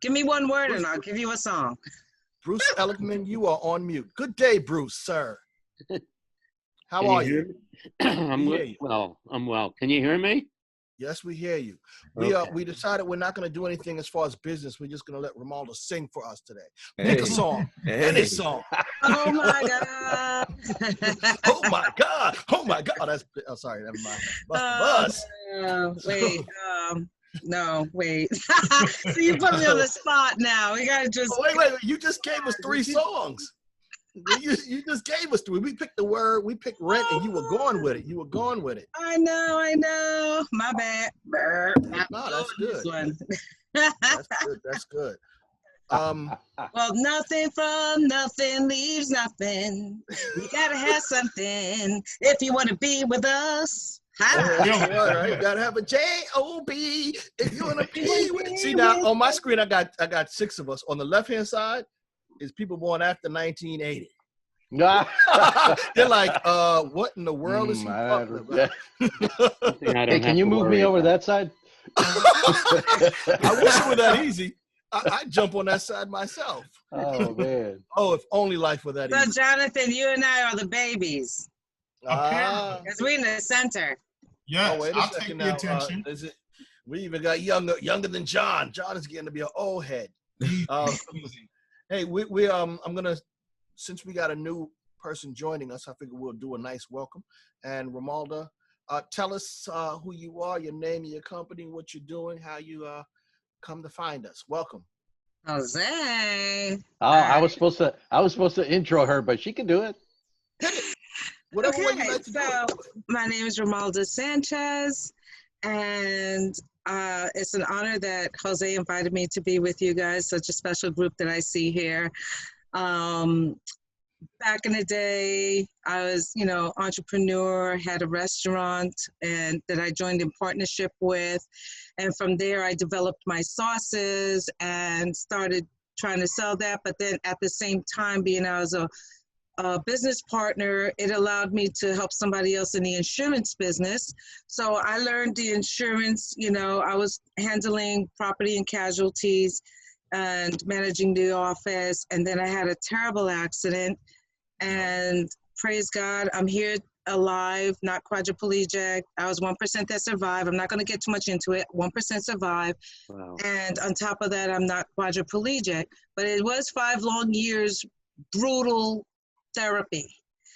Give me one word and I'll give you a song. Bruce Ellickman, you are on mute. Good day, Bruce, sir. How are you? I'm well. Can you hear me? Yes, we hear you. Okay. We decided we're not going to do anything as far as business. We're just going to let Romaldo sing for us today. Pick a song, any song. Oh my God. Oh my God. Oh my God. Oh, sorry, never mind. Bust. Wait. No, wait. So you put me on the spot now. We gotta just. Oh, wait. You just gave us 3 songs. You just gave us 3. We picked the word. We picked Rent, and you were going with it. I know. My bad. No, that's good. That's good. Well, nothing from nothing leaves nothing. You gotta have something if you want to be with us. Right. You gotta have a J-O-B if you want to be with. See, now on my screen, I got 6 of us. On the left hand side is people born after 1980. They're like, what in the world is he talking about? Hey, can you move me over that side? I wish it were that easy. I'd jump on that side myself. Oh, man. Oh, if only life were that easy. So, Jonathan, you and I are the babies. Because we're in the center. Yes, wait a I'll second take now. the attention. We even got younger than John. John is getting to be an old head. Easy. Hey, I'm gonna, since we got a new person joining us, I figure we'll do a nice welcome. And Romaldo, tell us who you are, your name, your company, what you're doing, how you come to find us. Welcome. Jose. Oh, I was supposed to intro her, but she can do it. Whatever way you like to do it. My name is Romaldo Sanchez, and it's an honor that Jose invited me to be with you guys, such a special group that I see here. Back in the day, I was, entrepreneur, had a restaurant and that I joined in partnership with. And from there, I developed my sauces and started trying to sell that. But then at the same time, being I was a business partner, it allowed me to help somebody else in the insurance business. So I learned the insurance, I was handling property and casualties and managing the office. And then I had a terrible accident, and praise God, I'm here alive, not quadriplegic. I was 1% that survived. I'm not going to get too much into it. 1% survived. Wow. And on top of that, I'm not quadriplegic, but it was 5 long years, brutal therapy.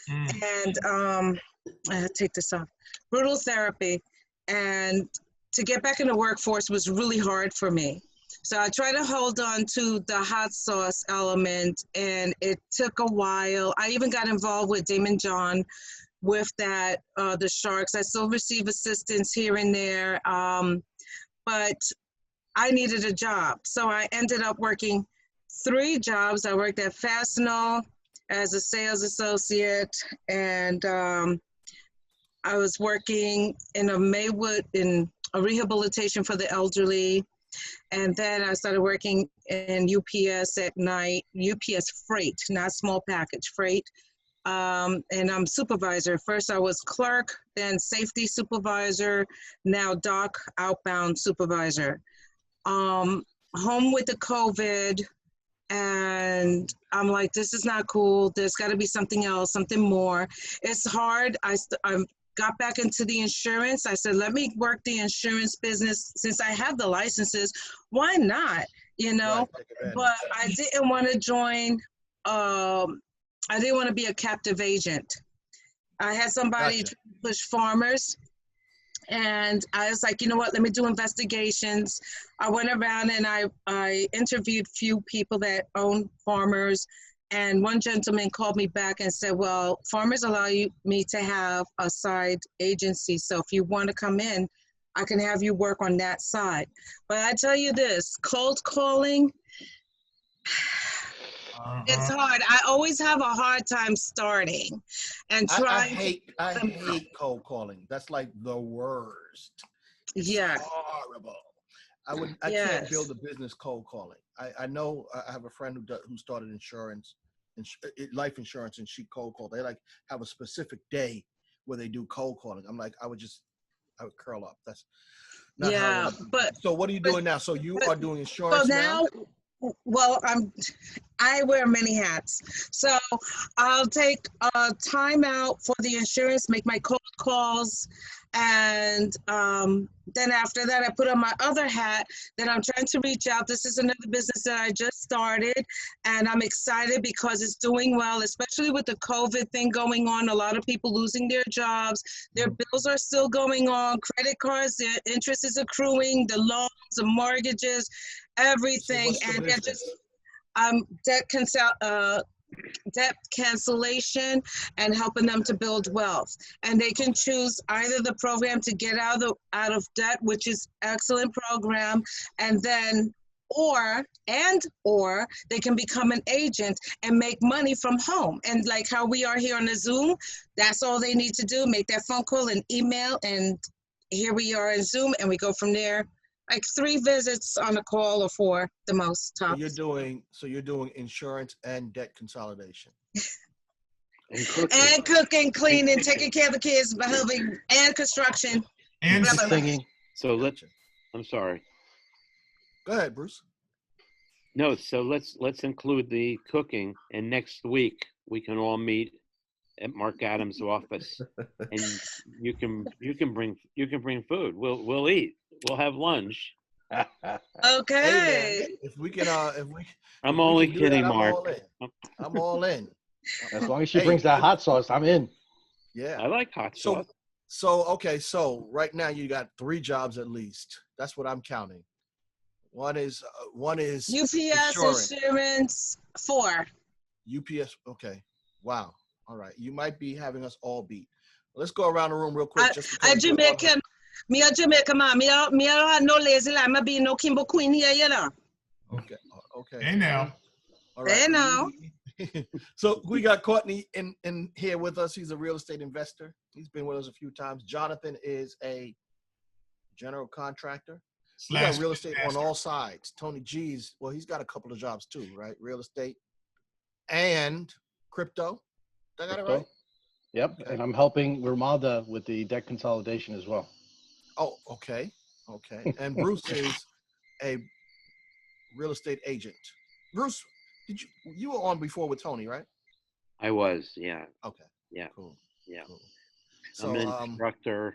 And I take this off. Brutal therapy. And to get back in the workforce was really hard for me. So I tried to hold on to the hot sauce element, and it took a while. I even got involved with Damon John with that, the Sharks. I still receive assistance here and there, but I needed a job. So I ended up working 3 jobs. I worked at Fastenal as a sales associate, and I was working in a Maywood in a rehabilitation for the elderly. And then I started working in UPS at night, UPS freight, not small package freight. And I'm supervisor. First I was clerk, then safety supervisor, now dock outbound supervisor. Home with the COVID, and I'm like, this is not cool. There's got to be something else, something more. It's hard. I got back into the insurance. I said, let me work the insurance business since I have the licenses. Why not? Right, but I didn't want to join. I didn't want to be a captive agent. I had somebody try to push farmers, and I was like, you know what? Let me do investigations. I went around and I interviewed few people that own farmers. And one gentleman called me back and said, well, farmers allow me to have a side agency. So if you want to come in, I can have you work on that side. But I tell you this, cold calling, it's hard. I always have a hard time starting and trying. I hate cold calling. That's like the worst. It's horrible. I can't build a business cold calling. I know I have a friend who started insurance, life insurance, and she cold called. They have a specific day where they do cold calling. I'm like, I would curl up. Not how Yeah, long. but So what are you doing now? So you but- are doing so insurance now? now, well, I wear many hats. So I'll take time out for the insurance, make my cold calls, and then after that, I put on my other hat that I'm trying to reach out. This is another business that I just started, and I'm excited because it's doing well, especially with the COVID thing going on. A lot of people losing their jobs, their bills are still going on, credit cards, their interest is accruing, the loans, the mortgages, So everything, what's the and they're business? just debt cancellation and helping them to build wealth. And they can choose either the program to get out of debt, which is excellent program, and then or they can become an agent and make money from home. And like how we are here on the Zoom, that's all they need to do, make that phone call and email, and here we are in Zoom, and we go from there. Like 3 visits on a call or 4, the most So tops. you're doing insurance and debt consolidation. And cooking. And cooking, cleaning, taking care of the kids, helping, and construction. And Blah, blah, blah. Singing. So Gotcha. I'm sorry. Go ahead, Bruce. No, so let's include the cooking, and next week we can all meet at Mark Adams' office, and you can bring food. We'll eat. We'll have lunch. Hey Okay. man, if we can I'm if we only can do kidding, that, Mark. I'm all in. As long as she Hey, brings that hot sauce, I'm in. Yeah. I like hot So sauce. so right now you got 3 jobs at least. That's what I'm counting. One is UPS insurance. insurance 4. UPS. Okay. Wow. All right. You might be having us all beat. Let's go around the room real quick. Just I because Jamaican. Me a Jamaican man. Me don't have no lazy line. Me be no Kimbo Queen here, you know. Okay. Okay. Hey now. All right. Hey now. So we got Courtney in here with us. He's a real estate investor. He's been with us a few times. Jonathan is a general contractor. We got real estate on all sides. Tony G's, well, he's got a couple of jobs too, right? Real estate and crypto. Did I got it right? Yep. Okay. And I'm helping Ramalda with the debt consolidation as well. Oh, okay. Okay. And Bruce is a real estate agent. Bruce, you were on before with Tony, right? I was, yeah. Okay. Yeah. Cool. Yeah. Cool. I'm So an instructor,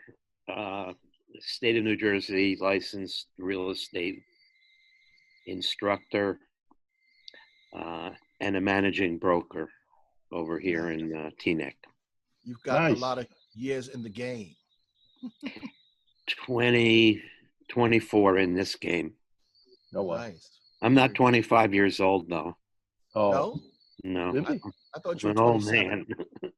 state of New Jersey licensed real estate instructor, and a managing broker over here in Teaneck. you've got Nice. a lot of years in the game. 24 in this game. No way. Nice. I'm not 25 years old though. Oh, No? No, really? I thought you I'm were an old 27. man.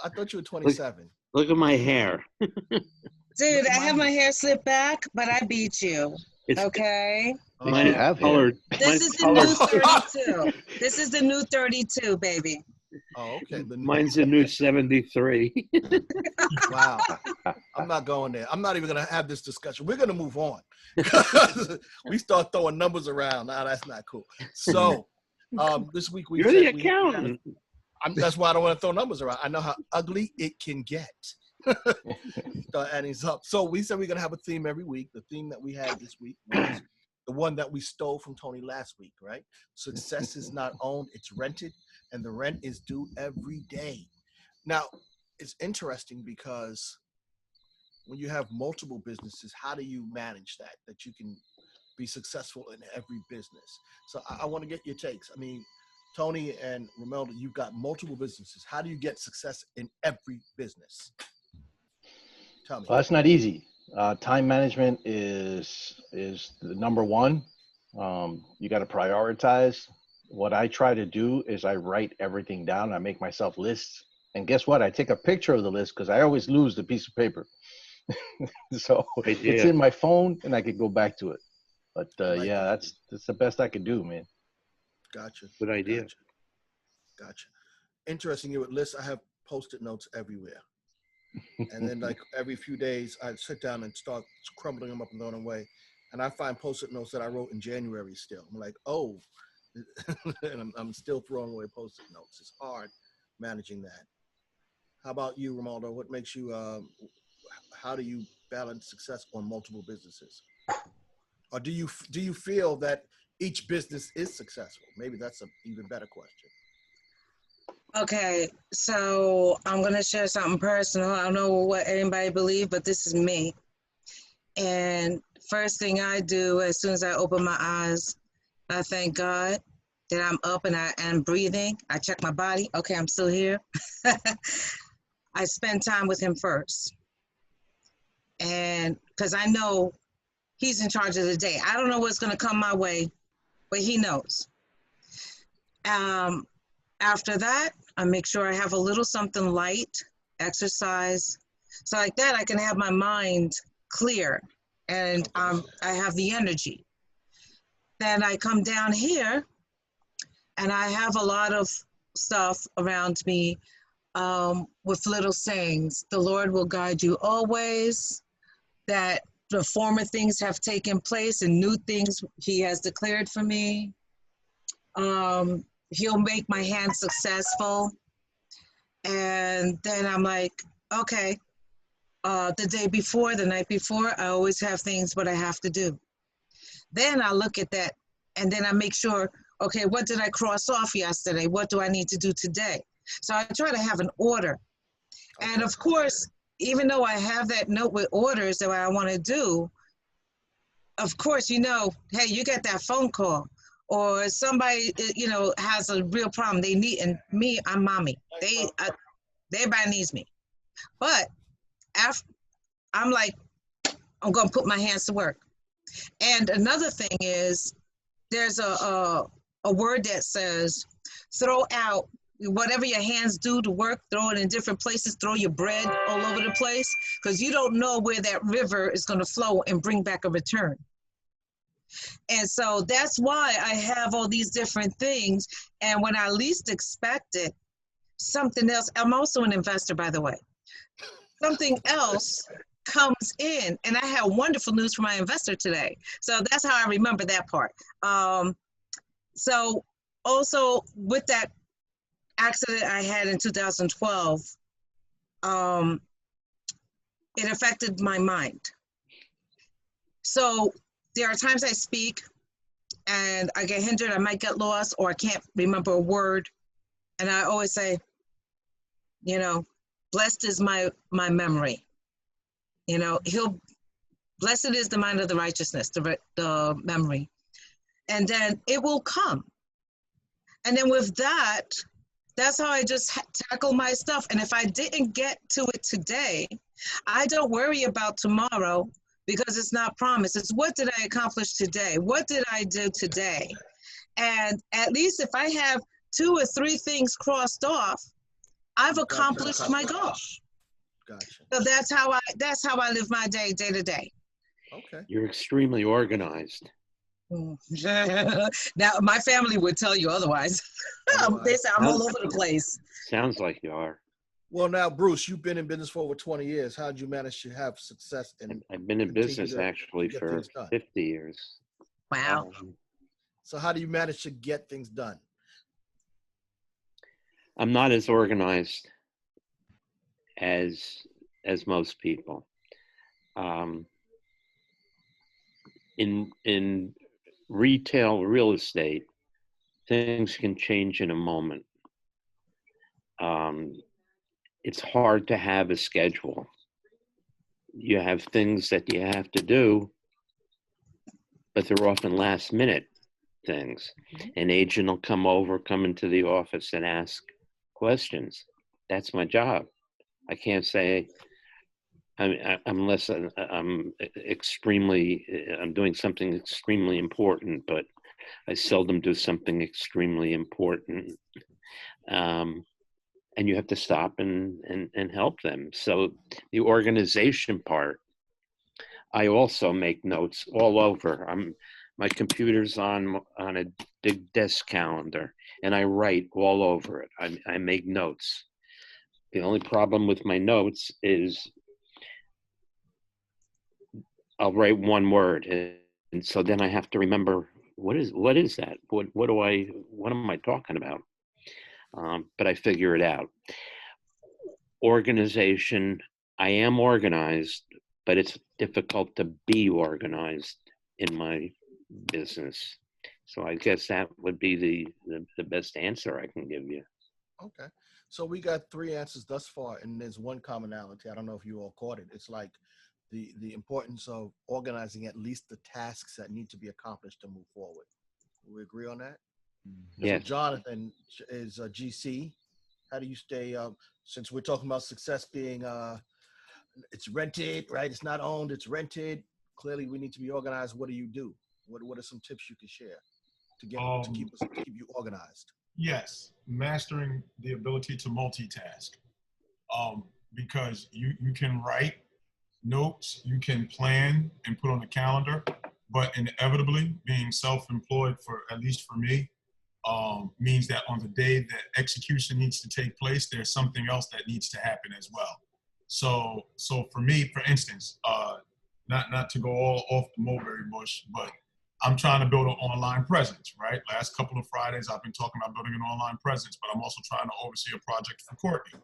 I thought you were 27. Look at my hair. Dude, I have my hair slipped back, but I beat you. It's Okay. At least mine you is have hair. colored. This Mine's is the colored. new 32. This is the new 32, baby. Oh, okay. Mine's a new 73. Wow. I'm not going there. I'm not even going to have this discussion. We're going to move on. We start throwing numbers around. Now that's not cool. So this week we You're said the accountant. that's why I don't want to throw numbers around. I know how ugly it can get. Start adding up. So we said we're going to have a theme every week. The theme that we had this week was the one that we stole from Tony last week, right? Success is not owned, it's rented, and the rent is due every day. Now, it's interesting because when you have multiple businesses, how do you manage that you can be successful in every business? So I want to get your takes. I mean, Tony and Romelda, you've got multiple businesses. How do you get success in every business? Tell me. Well, that's not easy. Time management is the number one. You got to prioritize. What I try to do is I write everything down. I make myself lists. And guess what? I take a picture of the list because I always lose the piece of paper. So it's in my phone and I could go back to it. But yeah, that's the best I could do, man. Gotcha. Good idea. Gotcha. Interesting. You with lists. I have Post-it notes everywhere. And then like every few days, I sit down and start crumbling them up and throwing them away. And I find Post-it notes that I wrote in January still. I'm like, oh, and I'm still throwing away Post-it notes. It's hard managing that. How about you, Romaldo? What makes you, how do you balance success on multiple businesses? Or do you feel that each business is successful? Maybe that's an even better question. Okay, so I'm gonna share something personal. I don't know what anybody believe, but this is me. And first thing I do as soon as I open my eyes, I thank God that I'm up and I am breathing. I check my body. Okay, I'm still here. I spend time with him first. And because I know he's in charge of the day. I don't know what's going to come my way, but he knows. After that, I make sure I have a little something light, exercise. So like that, I can have my mind clear and I have the energy. Then I come down here and I have a lot of stuff around me with little sayings. The Lord will guide you always, that the former things have taken place and new things he has declared for me. He'll make my hands successful. And then I'm like, okay, the day before, the night before, I always have things what I have to do. Then I look at that and then I make sure, okay, what did I cross off yesterday? What do I need to do today? So I try to have an order. Okay. And of course, even though I have that note with orders that I want to do, of course, you know, hey, you get that phone call or somebody, you know, has a real problem. They need, and me, I'm mommy. Everybody needs me. But after, I'm like, I'm going to put my hands to work. And another thing is there's a word that says, throw out whatever your hands do to work, throw it in different places, throw your bread all over the place, because you don't know where that river is going to flow and bring back a return. And so that's why I have all these different things. And when I least expect it, something else, I'm also an investor, by the way, something else comes in. And I have wonderful news for my investor today. So that's how I remember that part. So also with that accident I had in 2012, it affected my mind. So there are times I speak and I get hindered, I might get lost, or I can't remember a word. And I always say, you know, blessed is my memory. You know, blessed is the mind of the righteousness, the memory. And then it will come. And then with that, that's how I just tackle my stuff. And if I didn't get to it today, I don't worry about tomorrow because it's not promised. It's what did I accomplish today? What did I do today? And at least if I have 2 or 3 things crossed off, I've accomplished my goal. Gotcha. So that's how I live my day to day. Okay. You're extremely organized. Now, my family would tell you otherwise. They say I'm all over the place. Sounds like you are. Well, now, Bruce, you've been in business for over 20 years. How did you manage to have success? I've been in business actually for 50 years. Wow. So how do you manage to get things done? I'm not as organized as most people. In retail real estate, things can change in a moment. It's hard to have a schedule. You have things that you have to do, but they're often last minute things. An agent will come into the office and ask questions. That's my job. I can't say, unless I'm doing something extremely important, but I seldom do something extremely important. And you have to stop and help them. So the organization part, I also make notes all over. My computer's on a big desk calendar, and I write all over it. I make notes. The only problem with my notes is I'll write one word, and so then I have to remember what is that? What am I talking about? But I figure it out. Organization, I am organized, but it's difficult to be organized in my business. So I guess that would be the best answer I can give you. Okay. So we got 3 answers thus far, and there's one commonality. I don't know if you all caught it. It's like the importance of organizing at least the tasks that need to be accomplished to move forward. We agree on that? Yes. So Jonathan is a GC. How do you stay, since we're talking about success being, it's rented, right? It's not owned, it's rented. Clearly we need to be organized. What do you do? What are some tips you can share to keep you organized? Yes, mastering the ability to multitask. Because you can write notes, you can plan and put on the calendar, but inevitably being self-employed, for at least for me, means that on the day that execution needs to take place, there's something else that needs to happen as well. So for me, for instance, not to go all off the mulberry bush, but I'm trying to build an online presence, right? Last couple of Fridays, I've been talking about building an online presence, but I'm also trying to oversee a project for Courtney,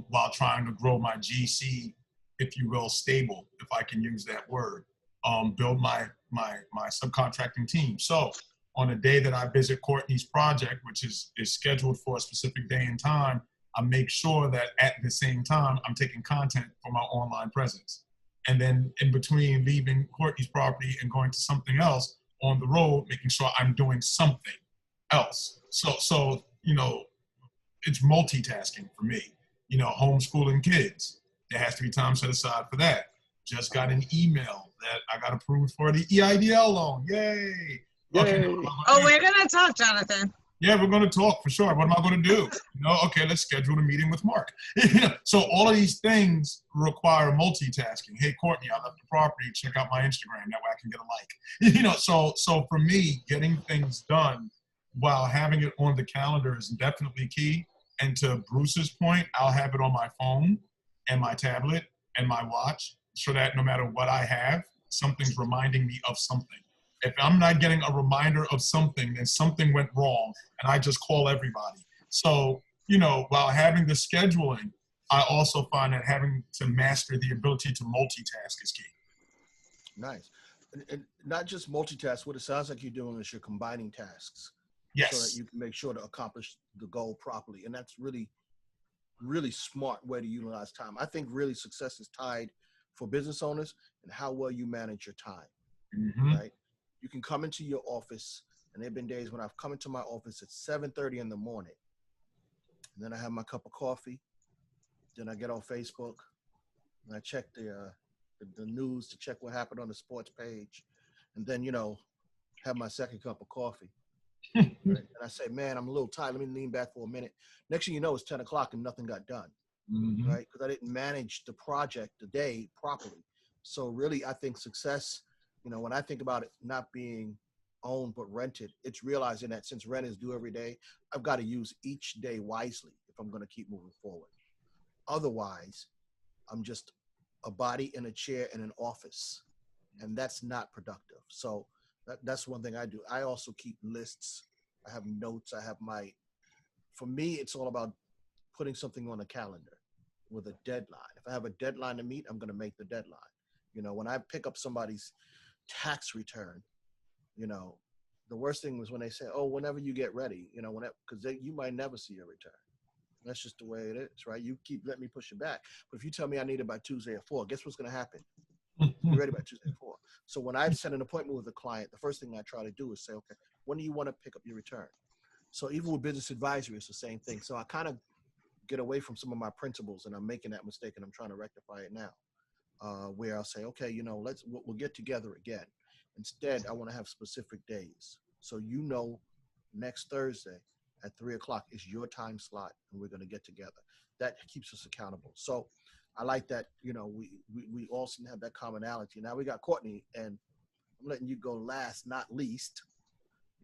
while trying to grow my GC, if you will, stable, if I can use that word, build my subcontracting team. So on a day that I visit Courtney's project, which is scheduled for a specific day and time, I make sure that at the same time, I'm taking content for my online presence. And then in between leaving Courtney's property and going to something else on the road, making sure I'm doing something else. So it's multitasking for me. Homeschooling kids, there has to be time set aside for that. Just got an email that I got approved for the EIDL loan. Yay! Okay. Oh, we're gonna talk, Jonathan. Yeah, we're going to talk for sure. What am I going to do? Okay, let's schedule a meeting with Mark. So all of these things require multitasking. Hey, Courtney, I left the property. Check out my Instagram. That way I can get a like. So for me, getting things done while having it on the calendar is definitely key. And to Bruce's point, I'll have it on my phone and my tablet and my watch so that no matter what I have, something's reminding me of something. If I'm not getting a reminder of something, then something went wrong, and I just call everybody. So, while having the scheduling, I also find that having to master the ability to multitask is key. Nice. And not just multitask, what it sounds like you're doing is you're combining tasks. Yes. So that you can make sure to accomplish the goal properly. And that's really, really smart way to utilize time. I think really success is tied for business owners and how well you manage your time, right? You can come into your office, and there have been days when I've come into my office at 7:30 in the morning, and then I have my cup of coffee, then I get on Facebook, and I check the news to check what happened on the sports page, and then, have my second cup of coffee. Right? And I say, man, I'm a little tired. Let me lean back for a minute. Next thing you know, it's 10 o'clock and nothing got done, right? Because I didn't manage the project, the day properly. So really, I think success, when I think about it not being owned but rented, it's realizing that since rent is due every day, I've got to use each day wisely if I'm going to keep moving forward. Otherwise, I'm just a body in a chair in an office, and that's not productive. So that's one thing I do. I also keep lists. I have notes. For me, it's all about putting something on a calendar with a deadline. If I have a deadline to meet, I'm going to make the deadline. When I pick up somebody's tax return, the worst thing was when they say, oh, whenever you get ready, because you might never see your return. That's just the way it is, right? You keep letting me push it back. But if you tell me I need it by Tuesday at 4, guess what's going to happen? Be ready by Tuesday at 4. So when I set an appointment with a client, the first thing I try to do is say, okay, when do you want to pick up your return? So even with business advisory, it's the same thing. So I kind of get away from some of my principles, and I'm making that mistake, and I'm trying to rectify it now, where I'll say, okay, we'll get together again. Instead, I want to have specific days. So next Thursday at 3 o'clock is your time slot, and we're going to get together. That keeps us accountable. So I like that, we all seem to have that commonality. Now we got Courtney, and I'm letting you go last, not least,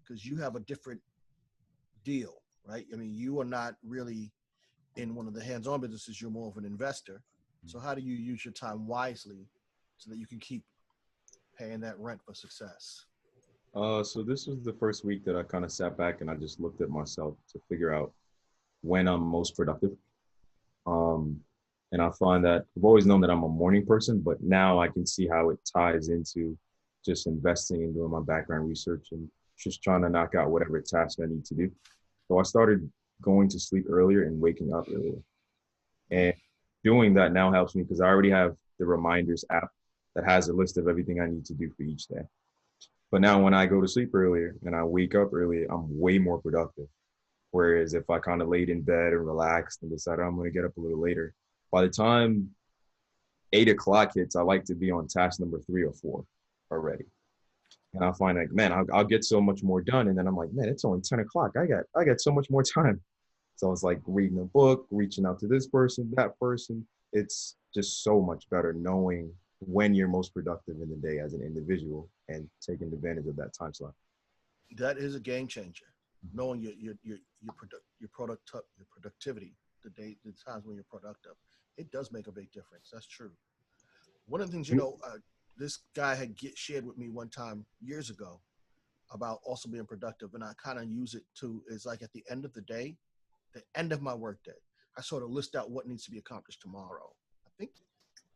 because you have a different deal, right? I mean, you are not really in one of the hands-on businesses. You're more of an investor. So how do you use your time wisely so that you can keep paying that rent for success? So this was the first week that I kind of sat back and I just looked at myself to figure out when I'm most productive. And I find that I've always known that I'm a morning person, but now I can see how it ties into just investing and doing my background research and just trying to knock out whatever task I need to do. So I started going to sleep earlier and waking up earlier. And doing that now helps me because I already have the reminders app that has a list of everything I need to do for each day. But now when I go to sleep earlier and I wake up earlier, I'm way more productive. Whereas if I kind of laid in bed and relaxed and decided I'm going to get up a little later, by the time 8 o'clock hits, I like to be on task number 3 or 4 already. And I find like, man, I'll get so much more done. And then I'm like, man, it's only 10 o'clock. I got so much more time. So it's like reading a book, reaching out to this person, that person. It's just so much better knowing when you're most productive in the day as an individual and taking advantage of that time slot. That is a game changer. Knowing your productivity, the times when you're productive, it does make a big difference. That's true. One of the things, this guy had shared with me one time years ago about also being productive, and I kind of use it too, is like at the end of the day, the end of my workday, I sort of list out what needs to be accomplished tomorrow. I think,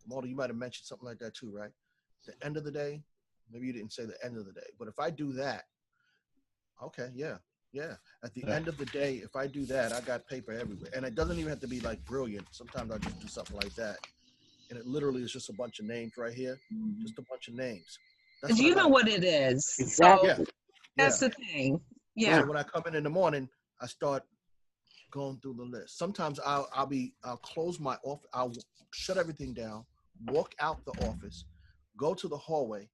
Malta, you might have mentioned something like that too, right? The end of the day, maybe you didn't say the end of the day, but if I do that, okay, yeah. At the end of the day, if I do that, I got paper everywhere. And it doesn't even have to be like brilliant. Sometimes I just do something like that. And it literally is just a bunch of names right here. Just a bunch of names. That's you know what it is. Exactly. So that's the thing. Yeah. So when I come in the morning, I start going through the list. Sometimes I'll close my office. I'll shut everything down, walk out the office, go to the hallway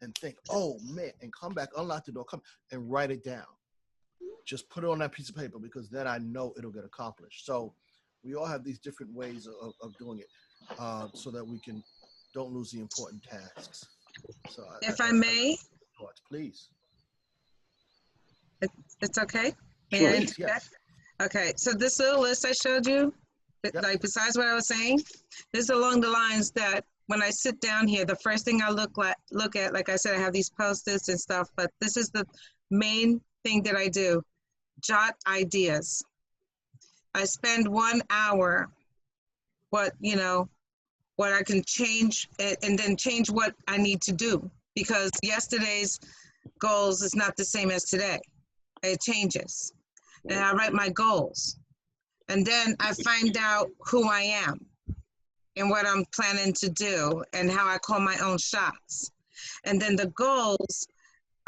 and think, oh man, and come back, unlock the door, come and write it down. Just put it on that piece of paper because then I know it'll get accomplished. So we all have these different ways of doing it so that we don't lose the important tasks. So if I may, please. It's okay. May Sure. I interject? Yes. Okay, so this little list I showed you, like besides what I was saying, this is along the lines that when I sit down here, the first thing I look at, like I said, I have these post-its and stuff, but this is the main thing that I do. Jot ideas. I spend 1 hour, what I can change and then change what I need to do because yesterday's goals is not the same as today. It changes. And I write my goals. And then I find out who I am and what I'm planning to do and how I call my own shots. And then the goals,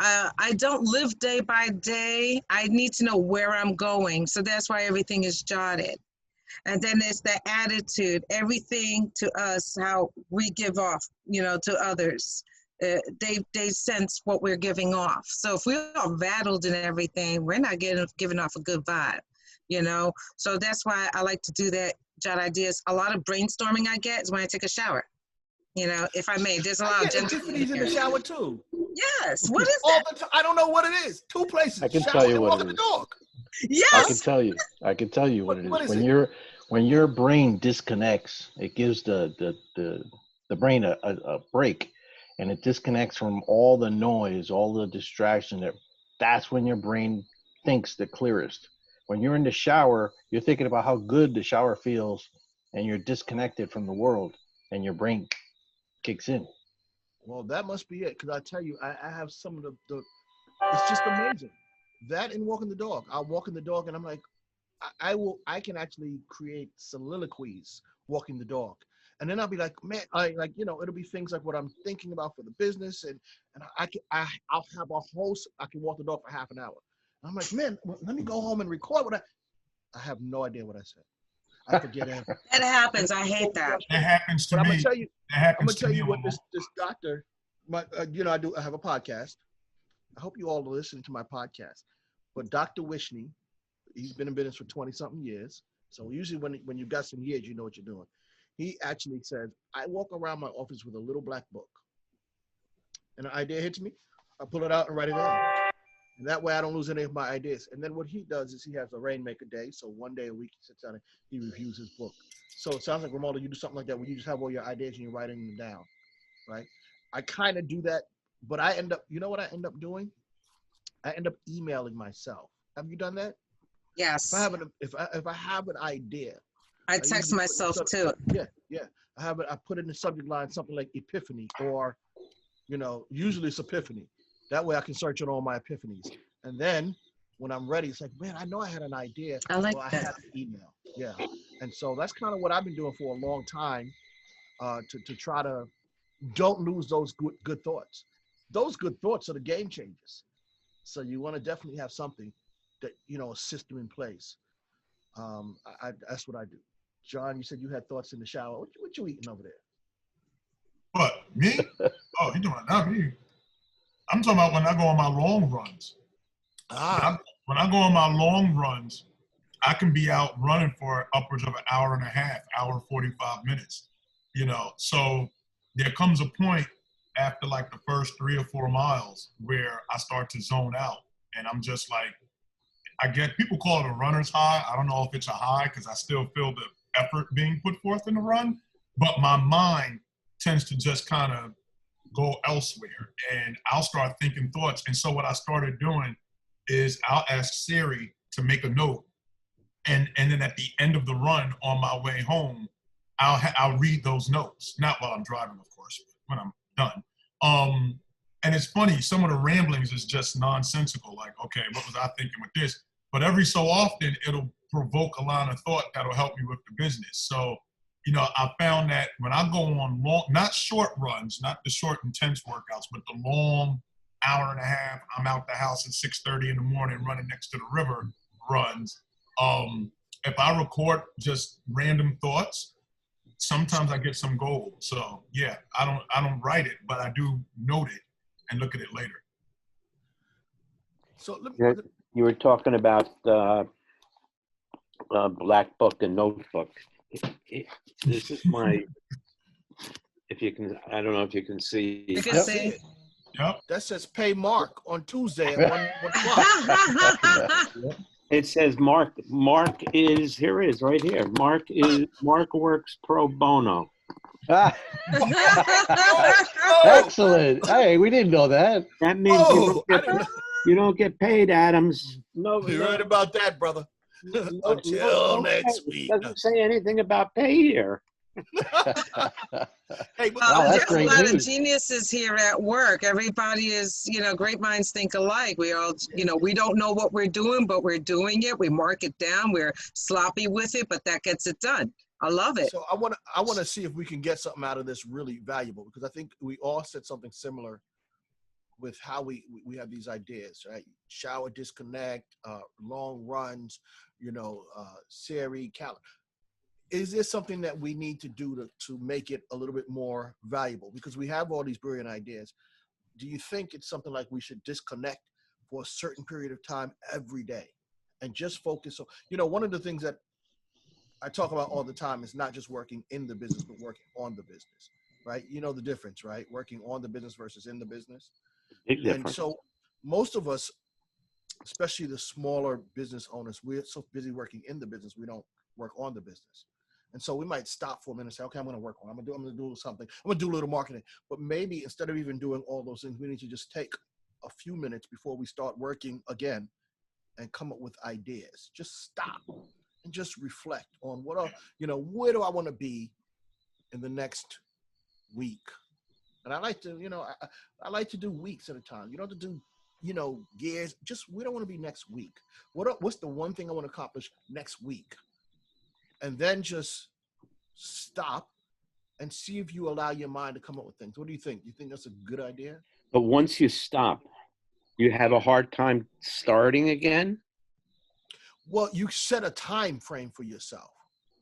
I don't live day by day. I need to know where I'm going. So that's why everything is jotted. And then there's the attitude, everything to us, how we give off, to others. They sense what we're giving off. So if we're all rattled and everything, we're not giving off a good vibe, So that's why I like to do that, jot ideas. A lot of brainstorming I get is when I take a shower. If I may, there's a lot of Tiffany's in the shower too. Yes. What is all that? the time? I don't know what it is. 2 places. I can shower tell you and what walking it the is. dog. Yes. I can tell you what it is. What is When your brain disconnects, it gives the brain a break, and it disconnects from all the noise, all the distraction. That's when your brain thinks the clearest. When you're in the shower, you're thinking about how good the shower feels, and you're disconnected from the world, and your brain kicks in. Well, that must be it. Because I tell you, I have some of the it's just amazing. That and walking the dog. I'll walk in the dog and I'm like, I can actually create soliloquies walking the dog. And then I'll be like, man, it'll be things like what I'm thinking about for the business. And I'll have a host. I can walk the dog for half an hour. And I'm like, man, let me go home and record what I have no idea what I said. I forget everything. That happens. I hate that. That happens to But me. I'm gonna tell you what almost. this doctor, I have a podcast. I hope you all listen to my podcast. But Dr. Wishney, he's been in business for 20-something years. So usually when you've got some years, you know what you're doing. He actually says, I walk around my office with a little black book. And an idea hits me, I pull it out and write it down. And that way I don't lose any of my ideas. And then what he does is he has a rainmaker day. So one day a week he sits down and he reviews his book. So it sounds like, Romualdo, you do something like that where you just have all your ideas and you're writing them down, right? I kind of do that, but I end up, you know what I end up doing? I end up emailing myself. Have you done that? Yes. If I have an idea, I text myself too. Yeah. I put in the subject line something like epiphany, or, usually it's epiphany. That way I can search on all my epiphanies. And then when I'm ready, it's like, man, I know I had an idea. I like I that. have the email. Yeah. And so that's kind of what I've been doing for a long time, to try to don't lose those good thoughts. Those good thoughts are the game changers. So you want to definitely have something that, a system in place. That's what I do. John, you said you had thoughts in the shower. What you eating over there? What, me? Oh, you talking about not me. I'm talking about when I go on my long runs. When I go on my long runs, I can be out running for upwards of an hour and a half, hour 45 minutes. So there comes a point after like the first 3 or 4 miles where I start to zone out, and I'm just like, people call it a runner's high. I don't know if it's a high because I still feel the effort being put forth in the run, but my mind tends to just kind of go elsewhere, and I'll start thinking thoughts. And so what I started doing is I'll ask Siri to make a note, and then at the end of the run on my way home, I'll read those notes. Not while I'm driving, of course, but when I'm done. And it's funny, some of the ramblings is just nonsensical. Like, okay, what was I thinking with this? But every so often, it'll provoke a line of thought that'll help me with the business. So, I found that when I go on long, not short runs, not the short intense workouts, but the long hour and a half, I'm out the house at 6:30 in the morning running next to the river runs. If I record just random thoughts, sometimes I get some gold. So yeah, I don't write it, but I do note it and look at it later. So you were talking about Black Book and Notebook. This is my, if you can, I don't know if you can see. You can see. Yep. That says pay Mark on Tuesday at 1 o'clock. It says Mark is, here it is right here. Mark works pro bono. Excellent. Hey, we didn't know that. That means you don't get paid, Adams. No, you're right about that, brother. Until next week. Doesn't say anything about pay here. Hey, there's a lot of geniuses here at work. Everybody is, great minds think alike. We all, we don't know what we're doing, but we're doing it. We mark it down. We're sloppy with it, but that gets it done. I love it. So I want to see if we can get something out of this really valuable, because I think we all said something similar with how we have these ideas, right? Shower, disconnect, long runs, Siri, calendar. Is there something that we need to do to make it a little bit more valuable? Because we have all these brilliant ideas. Do you think it's something like we should disconnect for a certain period of time every day and just focus on, one of the things that I talk about all the time is not just working in the business, but working on the business, right? You know the difference, right? Working on the business versus in the business. Big difference. And so most of us, especially the smaller business owners, we're so busy working in the business, we don't work on the business. And so we might stop for a minute and say, okay, I'm going to work on it. I'm going to do something. I'm going to do a little marketing. But maybe instead of even doing all those things, we need to just take a few minutes before we start working again and come up with ideas. Just stop and just reflect on where do I want to be in the next week? And I like to, I like to do weeks at a time. You don't have to do, years. Just, we don't want to be next week. What's the one thing I want to accomplish next week? And then just stop and see if you allow your mind to come up with things. What do you think? You think that's a good idea? But once you stop, you have a hard time starting again? Well, you set a time frame for yourself,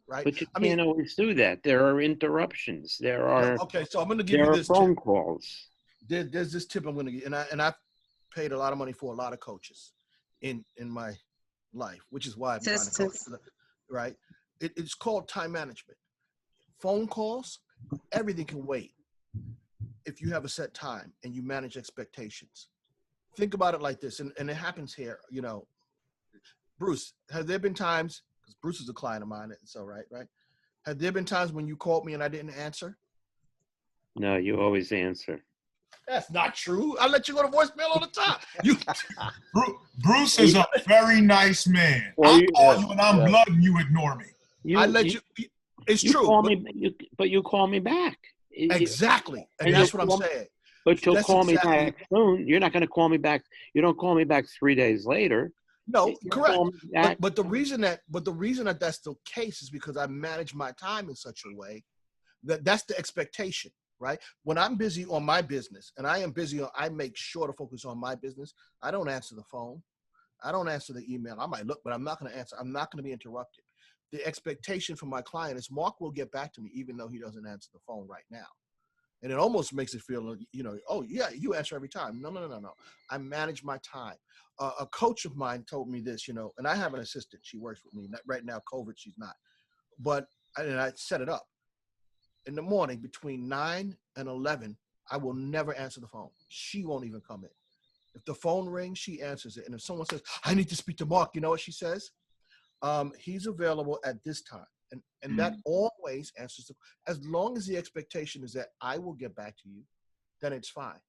right? But you can't always do that. There are interruptions. There are okay. So I'm going to give you this phone calls. There's this tip I'm going to give, and I've paid a lot of money for a lot of coaches in my life, which is why I'm trying to coach, right? It's called time management. Phone calls, everything can wait if you have a set time and you manage expectations. Think about it like this, and it happens here, Bruce, have there been times, because Bruce is a client of mine, so right? Have there been times when you called me and I didn't answer? No, you always answer. That's not true. I let you go to voicemail all the time. Bruce is a very nice man. I call you and I'm blood and you ignore me. I let you. It's you true. Call but, me, but you call me back. Exactly, and and that's what I'm saying. But you'll That's call me exactly, back soon. You're not going to call me back. You don't call me back 3 days later. No, You correct. call me back. But the reason that that's the case is because I manage my time in such a way that that's the expectation, right? When I'm busy on my business, and I am busy on, I make sure to focus on my business. I don't answer the phone. I don't answer the email. I might look, but I'm not going to answer. I'm not going to be interrupted. The expectation from my client is Mark will get back to me even though he doesn't answer the phone right now. And it almost makes it feel, oh yeah, you answer every time. No. I manage my time. A coach of mine told me this, and I have an assistant. She works with me. Right now, COVID, she's not. But I set it up. In the morning between 9 and 11, I will never answer the phone. She won't even come in. If the phone rings, she answers it. And if someone says, I need to speak to Mark, you know what she says? He's available at this time. And that always answers as long as the expectation is that I will get back to you, then it's fine.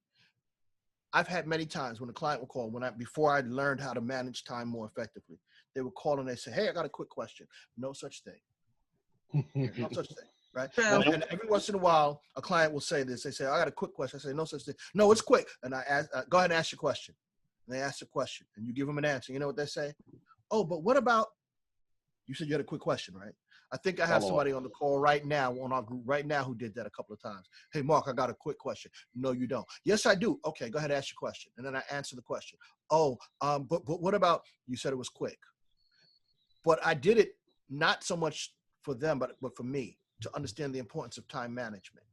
I've had many times when a client will call before I learned how to manage time more effectively, they would call and they say, hey, I got a quick question. No such thing. No such thing. Right. And every once in a while, a client will say this. They say, I got a quick question. I say, no such thing. No, it's quick. And I ask, go ahead and ask your question. And they ask the question and you give them an answer. You know what they say? Oh, but what about, you said you had a quick question, right? I think I have somebody on the call right now on our group right now who did that a couple of times. Hey, Mark, I got a quick question. No, you don't. Yes, I do. Okay, go ahead and ask your question. And then I answer the question. Oh, but what about, you said it was quick. But I did it not so much for them, but for me to understand the importance of time management,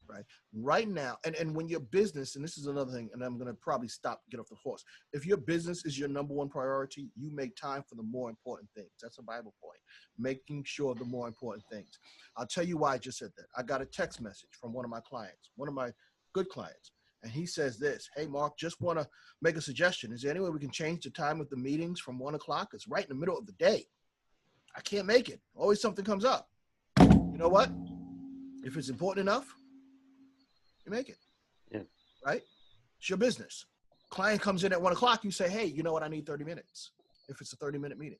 right? Right now, and when your business, and this is another thing, and I'm going to probably get off the horse. If your business is your number one priority, you make time for the more important things. That's a Bible point. Making sure the more important things. I'll tell you why I just said that. I got a text message from one of my clients, one of my good clients. And he says this, hey, Mark, just want to make a suggestion. Is there any way we can change the time of the meetings from 1 o'clock? It's right in the middle of the day. I can't make it. Always something comes up. You know what? If it's important enough, you make it. Yeah. Right? It's your business. Client comes in at 1 o'clock. You say, hey, you know what? I need 30 minutes. If it's a 30-minute meeting,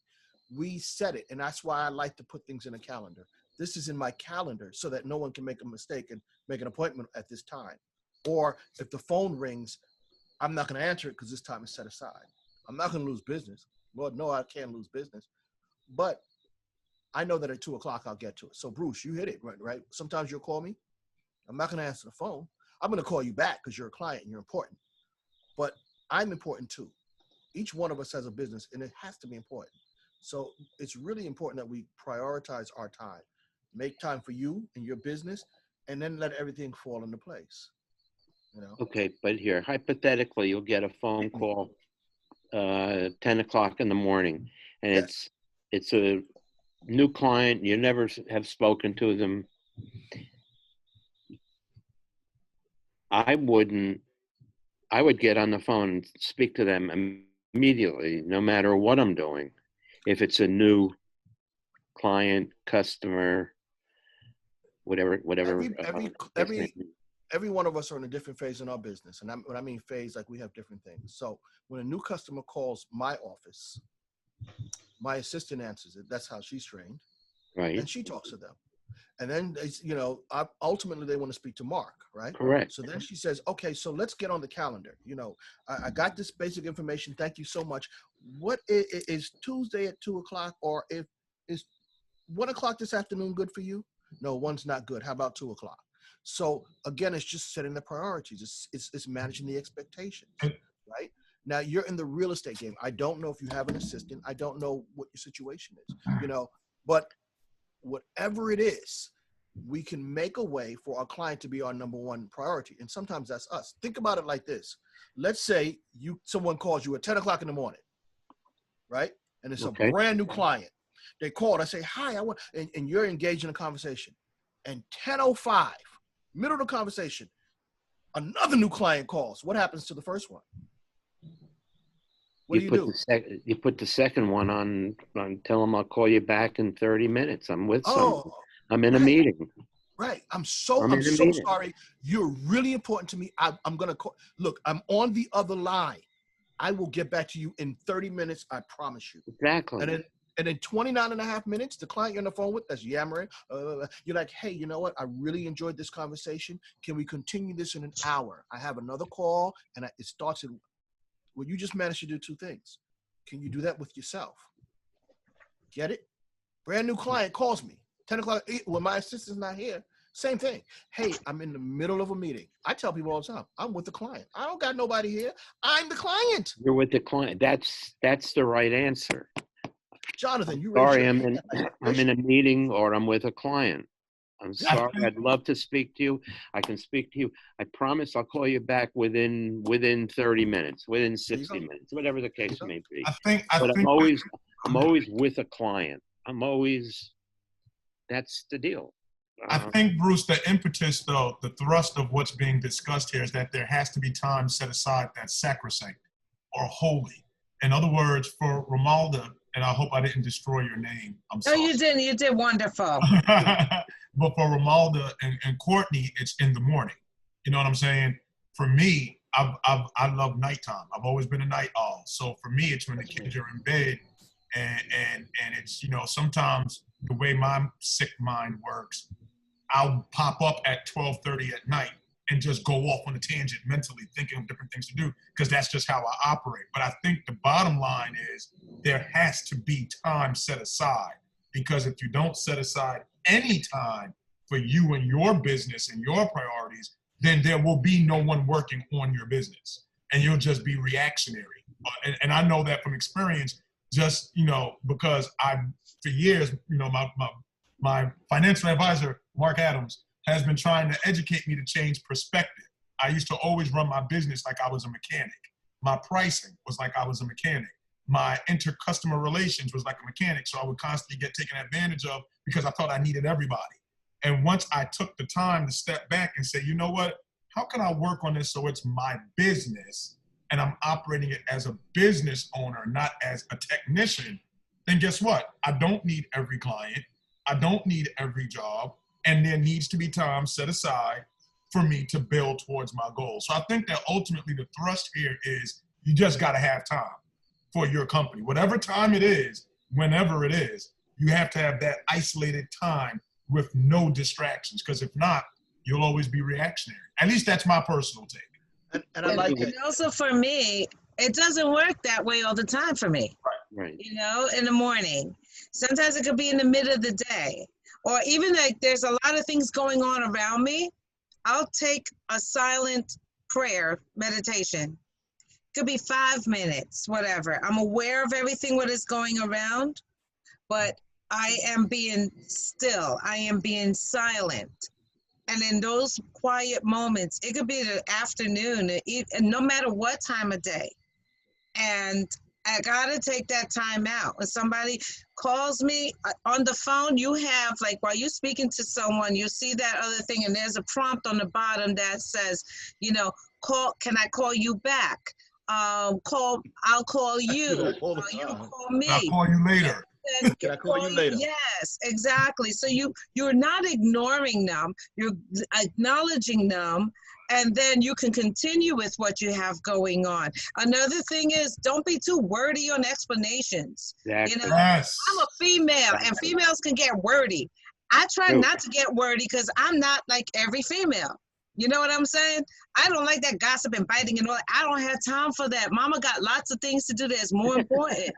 we set it. And that's why I like to put things in a calendar. This is in my calendar so that no one can make a mistake and make an appointment at this time. Or if the phone rings, I'm not going to answer it because this time is set aside. I'm not going to lose business. Lord, no, I can't lose business. But I know that at 2 o'clock I'll get to it. So Bruce, you hit it, right? Sometimes you'll call me. I'm not going to answer the phone. I'm going to call you back because you're a client and you're important. But I'm important too. Each one of us has a business and it has to be important. So it's really important that we prioritize our time. Make time for you and your business and then let everything fall into place. Okay, but here, hypothetically, you'll get a phone call 10 o'clock in the morning and Yes. it's a new client, you never have spoken to them. I would get on the phone and speak to them immediately, no matter what I'm doing. If it's a new client, customer, whatever. Every one of us are in a different phase in our business. And when I mean phase, like we have different things. So when a new customer calls my office, my assistant answers it. That's how she's trained. Right. And she talks to them. And then, ultimately they want to speak to Mark, right? Correct. So then she says, okay, so let's get on the calendar. I got this basic information. Thank you so much. What is Tuesday at 2 o'clock or is 1 o'clock this afternoon good for you? No, 1's not good. How about 2 o'clock? So again, it's just setting the priorities. It's managing the expectations, right? Now you're in the real estate game. I don't know if you have an assistant. I don't know what your situation is, but whatever it is, we can make a way for our client to be our number one priority. And sometimes that's us. Think about it like this. Let's say someone calls you at 10 o'clock in the morning, right? And it's a brand new client. They called. I say, hi, and you're engaged in a conversation. And 10:05, middle of the conversation, another new client calls. What happens to the first one? What do you do? You put the second one on, tell them I'll call you back in 30 minutes. I'm with someone. I'm in a meeting. Right. I'm so sorry. You're really important to me. I'm going to call. Look, I'm on the other line. I will get back to you in 30 minutes. I promise you. Exactly. And in 29.5 minutes, the client you're on the phone with, that's yammering, you're like, hey, you know what? I really enjoyed this conversation. Can we continue this in an hour? I have another call, and it starts in, well, you just managed to do two things. Can you do that with yourself? Get it? Brand new client calls me, 10 o'clock, when my assistant's not here, same thing. Hey, I'm in the middle of a meeting. I tell people all the time, I'm with the client. I don't got nobody here. I'm the client. You're with the client. That's the right answer. Jonathan, you Sorry, I'm in a meeting or I'm with a client. I'm sorry. I'd love to speak to you. I can speak to you. I promise I'll call you back within 30 minutes, within 60 minutes, whatever the case may be. I'm always with a client. That's the deal. I think, Bruce, the impetus, though, the thrust of what's being discussed here is that there has to be time set aside that's sacrosanct or holy. In other words, for Romalda, and I hope I didn't destroy your name. I'm sorry. No, you didn't. You did wonderful. But for Romalda and Courtney, it's in the morning. You know what I'm saying? For me, I love nighttime. I've always been a night owl. So for me, it's when the kids are in bed, and it's, you know, sometimes the way my sick mind works, I'll pop up at 12:30 at night and just go off on a tangent mentally, thinking of different things to do, because that's just how I operate. But I think the bottom line is there has to be time set aside, because if you don't set aside any time for you and your business and your priorities, then there will be no one working on your business, and you'll just be reactionary. And I know that from experience, just, you know, because for years, you know, my financial advisor, Mark Adams, has been trying to educate me to change perspective. I used to always run my business like I was a mechanic. My pricing was like I was a mechanic. My intercustomer relations was like a mechanic, so I would constantly get taken advantage of because I thought I needed everybody. And once I took the time to step back and say, you know what, how can I work on this so it's my business and I'm operating it as a business owner, not as a technician, then guess what? I don't need every client. I don't need every job. And there needs to be time set aside for me to build towards my goals. So I think that ultimately the thrust here is you just got to have time for your company. Whatever time it is, whenever it is, you have to have that isolated time with no distractions, because if not, you'll always be reactionary. At least that's my personal take. And I like it. And also for me, it doesn't work that way all the time for me. Right. You know, in the morning. Sometimes it could be in the middle of the day. Or even like there's a lot of things going on around me. I'll take a silent prayer meditation. Could be 5 minutes, whatever. I'm aware of everything what is going around, but I am being still. I am being silent. And in those quiet moments, it could be the afternoon, and no matter what time of day. And I gotta take that time out. When somebody calls me on the phone, you have, like, while you're speaking to someone, you see that other thing, and there's a prompt on the bottom that says, you know, can I call you back? I'll call you. You call me. I'll call you later. Can I call you later? Yes, exactly. So you're not ignoring them, you're acknowledging them, and then you can continue with what you have going on. Another thing is, don't be too wordy on explanations. Exactly. You know, Yes. I'm a female, and females can get wordy. I try not to get wordy because I'm not like every female. You know what I'm saying? I don't like that gossip and biting and all that. I don't have time for that. Mama got lots of things to do that's more important,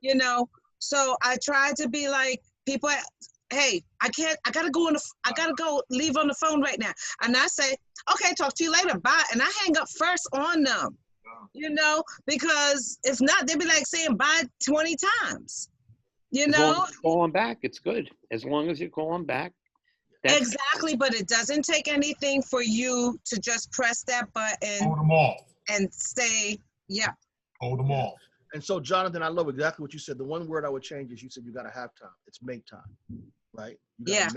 you know? So I try to be like, people, hey, I gotta go leave on the phone right now. And I say, okay, talk to you later, bye. And I hang up first on them, you know, because if not, they'll be like saying bye 20 times, you know? As long as you call them back, it's good. As long as you call them back. Exactly, but it doesn't take anything for you to just press that button. Hold them off. And stay, yeah. Hold them off. And so, Jonathan, I love exactly what you said. The one word I would change is you said you got to have time. It's make time, right? You gotta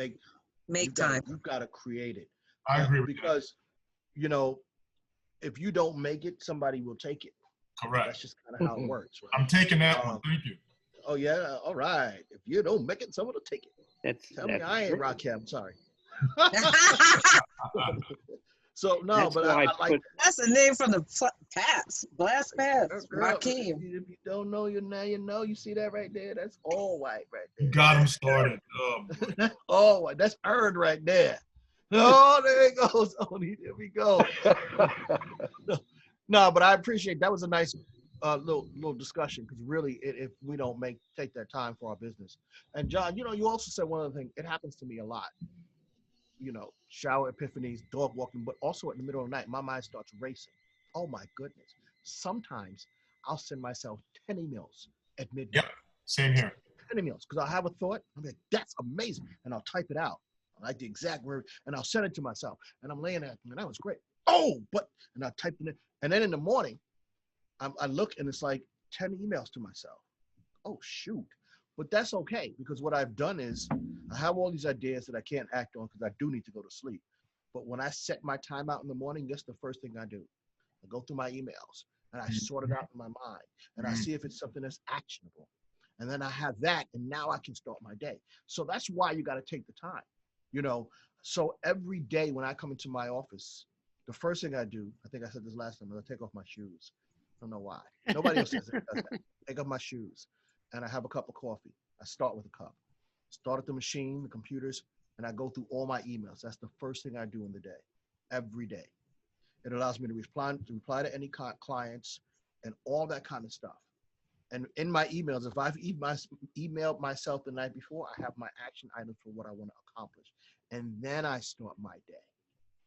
make time. You've got to create it. I agree with because, you know, if you don't make it, somebody will take it. Correct. That's just kind of how it works. Right? I'm taking that one. Thank you. Oh, yeah. All right. If you don't make it, someone will take it. Tell me I ain't Rakim. Sorry. So no, That's but why I like That's a name from the past. Blast that. past. Girl, Rakim. if you don't know, you now you know. You see that right there? That's all white right You there. got him started. Oh, boy. That's all white. That's earned right there. Oh, there it goes. Oh, there we go. No, but I appreciate that was a nice little discussion because really, if we don't take that time for our business. And John, you also said one other thing. It happens to me a lot. Shower epiphanies, dog walking, but also in the middle of the night, my mind starts racing. Oh my goodness. Sometimes I'll send myself 10 emails at midnight. Yep. Same here. 10 emails because I'll have a thought. I'm like, that's amazing. And I'll type it out. I like the exact word and I'll send it to myself. And I'm laying there, and that was great. And I'll type it in. And then in the morning, I look and it's like 10 emails to myself. Oh, shoot. But that's okay because what I've done is I have all these ideas that I can't act on because I do need to go to sleep. But when I set my time out in the morning, that's the first thing I do. I go through my emails and I sort it out in my mind and I see if it's something that's actionable. And then I have that and now I can start my day. So that's why you got to take the time, So every day when I come into my office, the first thing I do, I think I said this last time, is I take off my shoes. I don't know why. Nobody else says it. Does that. Take off my shoes and I have a cup of coffee. I start with a cup. Start at the machine, the computers, and I go through all my emails. That's the first thing I do in the day, every day. It allows me to reply to any clients and all that kind of stuff. And in my emails, if I've emailed myself the night before, I have my action items for what I want to accomplish. And then I start my day.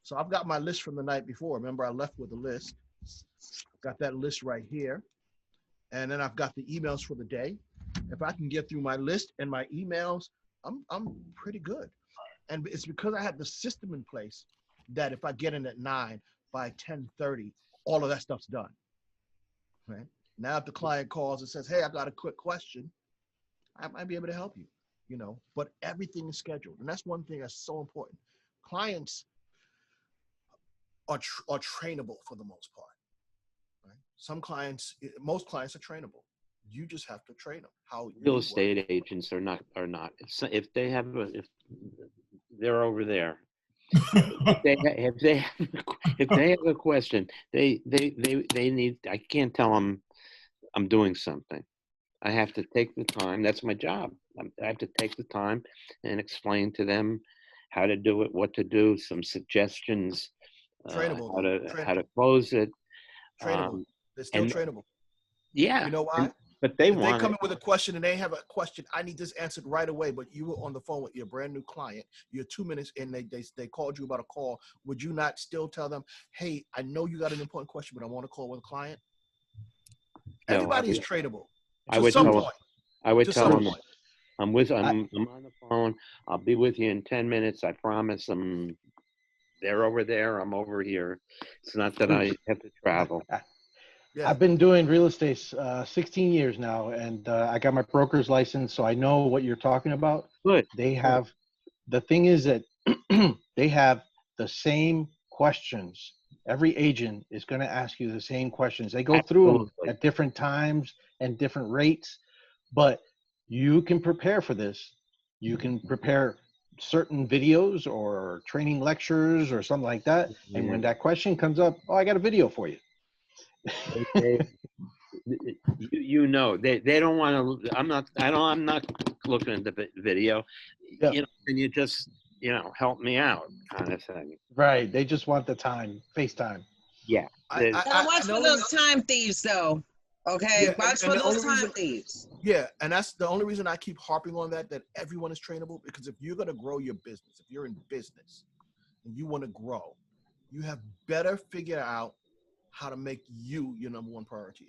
So I've got my list from the night before. Remember, I left with a list. Got that list right here. And then I've got the emails for the day. If I can get through my list and my emails, I'm pretty good. And it's because I have the system in place that if I get in at 9, by 10:30, all of that stuff's done. Right? Now, if the client calls and says, hey, I've got a quick question, I might be able to help you, but everything is scheduled. And that's one thing that's so important. Clients are trainable for the most part. Right? Most clients are trainable. You just have to train them. Real estate agents are not. If they're over there, if they have a question, they need. I can't tell them I'm doing something. I have to take the time. That's my job. I have to take the time and explain to them how to do it, what to do, some suggestions, trainable. how to close it. Trainable. They're still trainable. Yeah. You know why? But if they come in with a question and they have a question, I need this answered right away, but you were on the phone with your brand new client, you're 2 minutes in, they called you about a call, would you not still tell them, hey, I know you got an important question, but I want to call with a client? No, everybody is trainable. I would tell them, I'm on the phone, I'll be with you in 10 minutes, I promise. They're over there, I'm over here. It's not that I have to travel. Yeah. I've been doing real estate 16 years now, and I got my broker's license, so I know what you're talking about. Good. The thing is that they have the same questions. Every agent is going to ask you the same questions. They go through them at different times and different rates, but you can prepare for this. You can prepare certain videos or training lectures or something like that. Yeah. And when that question comes up, I got a video for you. They don't want to. I'm not looking at the video. Yep. And you just help me out, kind of thing. Right. They just want the time, FaceTime. Yeah. Gotta watch for those time thieves, though. Okay, yeah, watch for those time thieves. Yeah, and that's the only reason I keep harping on that everyone is trainable, because if you're gonna grow your business, if you're in business and you want to grow, you have better figure out how to make you your number one priority.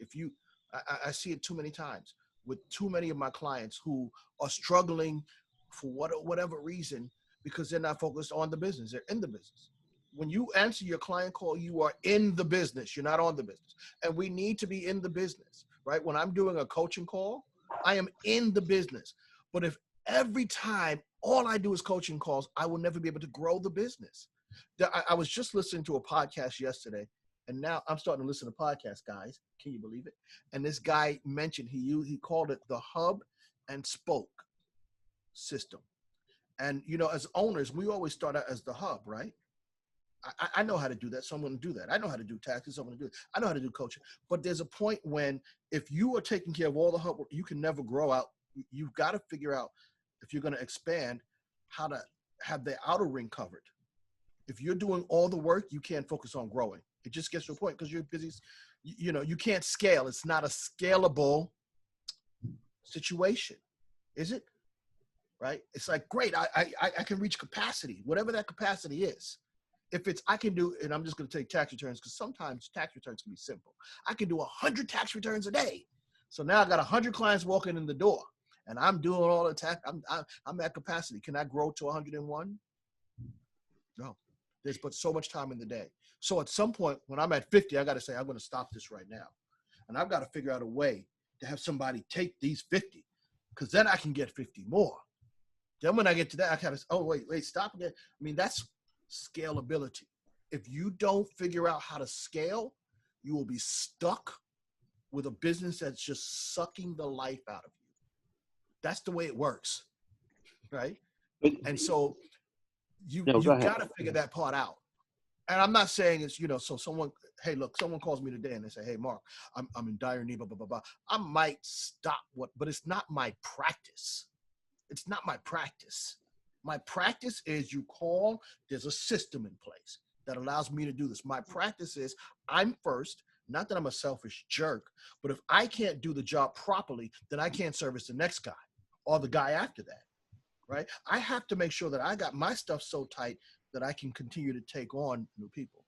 I see it too many times with too many of my clients who are struggling for whatever reason because they're not focused on the business. They're in the business. When you answer your client call, you are in the business. You're not on the business. And we need to be in the business, right? When I'm doing a coaching call, I am in the business. But if every time all I do is coaching calls, I will never be able to grow the business. I was just listening to a podcast yesterday, and now I'm starting to listen to podcasts, guys. Can you believe it? And this guy mentioned, he called it the hub and spoke system. And, as owners, we always start out as the hub, right? I know how to do that, so I'm going to do that. I know how to do taxes, so I'm going to do it. I know how to do coaching. But there's a point when if you are taking care of all the hard work, you can never grow out. You've got to figure out if you're going to expand how to have the outer ring covered. If you're doing all the work, you can't focus on growing. It just gets to a point because you're busy. You can't scale. It's not a scalable situation, is it? Right? It's like, great, I can reach capacity, whatever that capacity is. If it's, I can do, and I'm just going to take tax returns because sometimes tax returns can be simple. I can do 100 tax returns a day. So now I got 100 clients walking in the door and I'm doing all the tax. I'm at capacity. Can I grow to 101? No, there's but so much time in the day. So at some point when I'm at 50, I got to say, I'm going to stop this right now. And I've got to figure out a way to have somebody take these 50 because then I can get 50 more. Then when I get to that, I kind of, oh, wait, stop again. I mean, that's scalability. If you don't figure out how to scale, you will be stuck with a business that's just sucking the life out of you. That's the way it works, right? And so you've got to figure that part out. And I'm not saying it's, so someone calls me today and they say, hey, Mark, I'm in dire need, blah, blah, blah, blah. I might stop but it's not my practice. It's not my practice. My practice is you call, there's a system in place that allows me to do this. My practice is I'm first, not that I'm a selfish jerk, but if I can't do the job properly, then I can't service the next guy or the guy after that, right? I have to make sure that I got my stuff so tight that I can continue to take on new people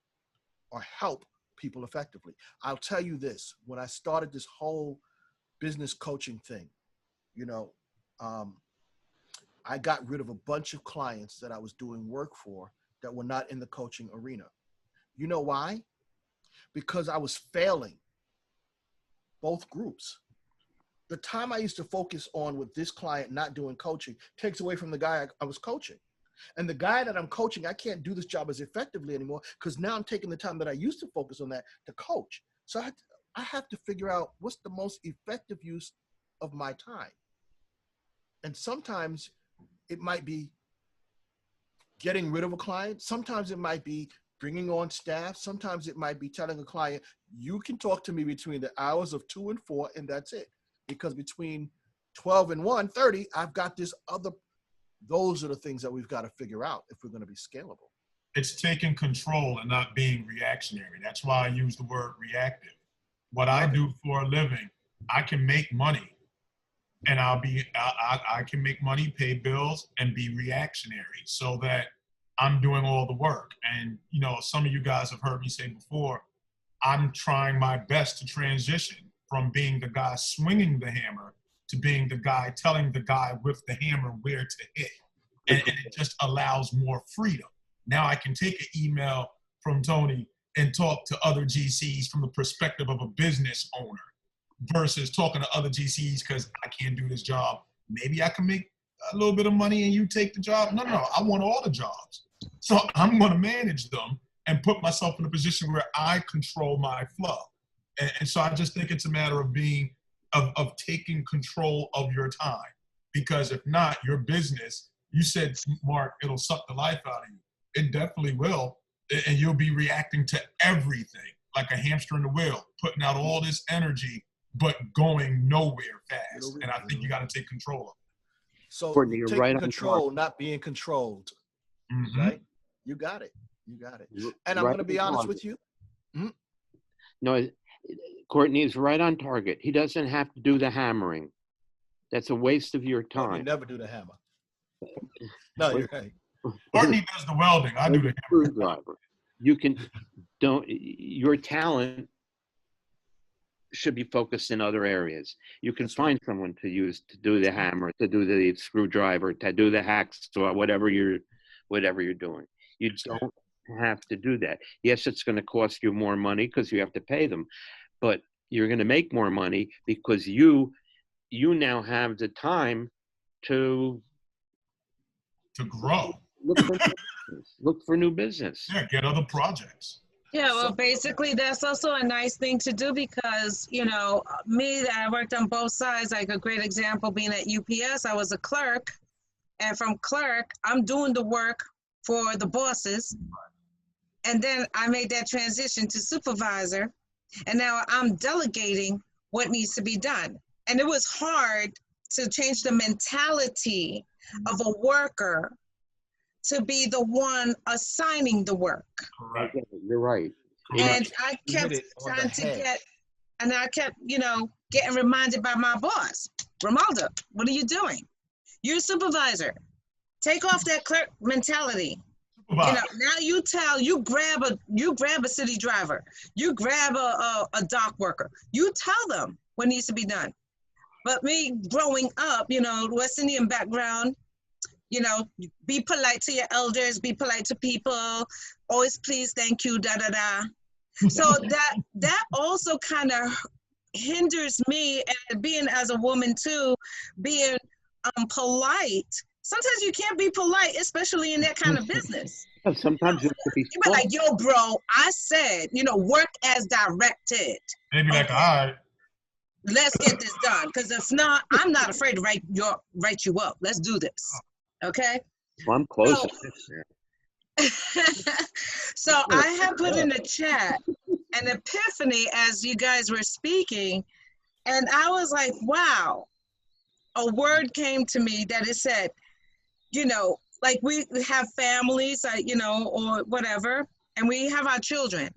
or help people effectively. I'll tell you this, when I started this whole business coaching thing, I got rid of a bunch of clients that I was doing work for that were not in the coaching arena. You know why? Because I was failing both groups. The time I used to focus on with this client not doing coaching takes away from the guy I was coaching. And the guy that I'm coaching, I can't do this job as effectively anymore because now I'm taking the time that I used to focus on that to coach. So I have to figure out what's the most effective use of my time. And sometimes it might be getting rid of a client. Sometimes it might be bringing on staff. Sometimes it might be telling a client, you can talk to me between the hours of 2 and 4, and that's it. Because between 12 and 1:30, I've got this other. Those are the things that we've got to figure out if we're going to be scalable. It's taking control and not being reactionary. That's why I use the word reactive. What I do for a living, I can make money. And I can make money, pay bills, and be reactionary so that I'm doing all the work. And, some of you guys have heard me say before, I'm trying my best to transition from being the guy swinging the hammer to being the guy telling the guy with the hammer where to hit. And it just allows more freedom. Now I can take an email from Tony and talk to other GCs from the perspective of a business owner versus talking to other GCs because I can't do this job. Maybe I can make a little bit of money and you take the job. No, I want all the jobs. So I'm going to manage them and put myself in a position where I control my flow. And so I just think it's a matter of of taking control of your time. Because if not, your business, you said, Mark, it'll suck the life out of you. It definitely will. And you'll be reacting to everything like a hamster in the wheel, putting out all this energy, but going nowhere fast. And I think you got to take control of it. So taking control, not being controlled, right? You got it. And I'm going to be honest with you. No, Courtney is right on target. He doesn't have to do the hammering. That's a waste of your time. Courtney never do the hammer. No, you're right. Courtney does the welding. I do the screwdriver. Your talent should be focused in other areas. You can find someone to use to do the hammer, to do the screwdriver, to do the hacksaw, whatever you're doing. You don't have to do that. Yes, it's going to cost you more money because you have to pay them, but you're going to make more money because you now have the time to grow. Look for new business. Yeah, get other projects. Yeah, well, basically, that's also a nice thing to do because, me, that I worked on both sides, like a great example being at UPS, I was a clerk. And from clerk, I'm doing the work for the bosses. And then I made that transition to supervisor. And now I'm delegating what needs to be done. And it was hard to change the mentality of a worker to be the one assigning the work. Correct. You're right. And I You hit kept it on the trying to head. get, and I kept, getting reminded by my boss, Romalda, what are you doing? You're a supervisor. Take off that clerk mentality. Now you grab a city driver, you grab a dock worker, you tell them what needs to be done. But me growing up, West Indian background, be polite to your elders, be polite to people, always please, thank you, da da da. So that also kind of hinders me, and being as a woman too, being polite. Sometimes you can't be polite, especially in that kind of business. Sometimes you have to be You be like, yo, bro, I said, work as directed. They be like, all right. Let's get this done. Because if not, I'm not afraid to write you up. Let's do this. Okay? Well, I'm close. So I have put in the chat an epiphany as you guys were speaking. And I was like, wow. A word came to me that it said, like we have families, or whatever, and we have our children.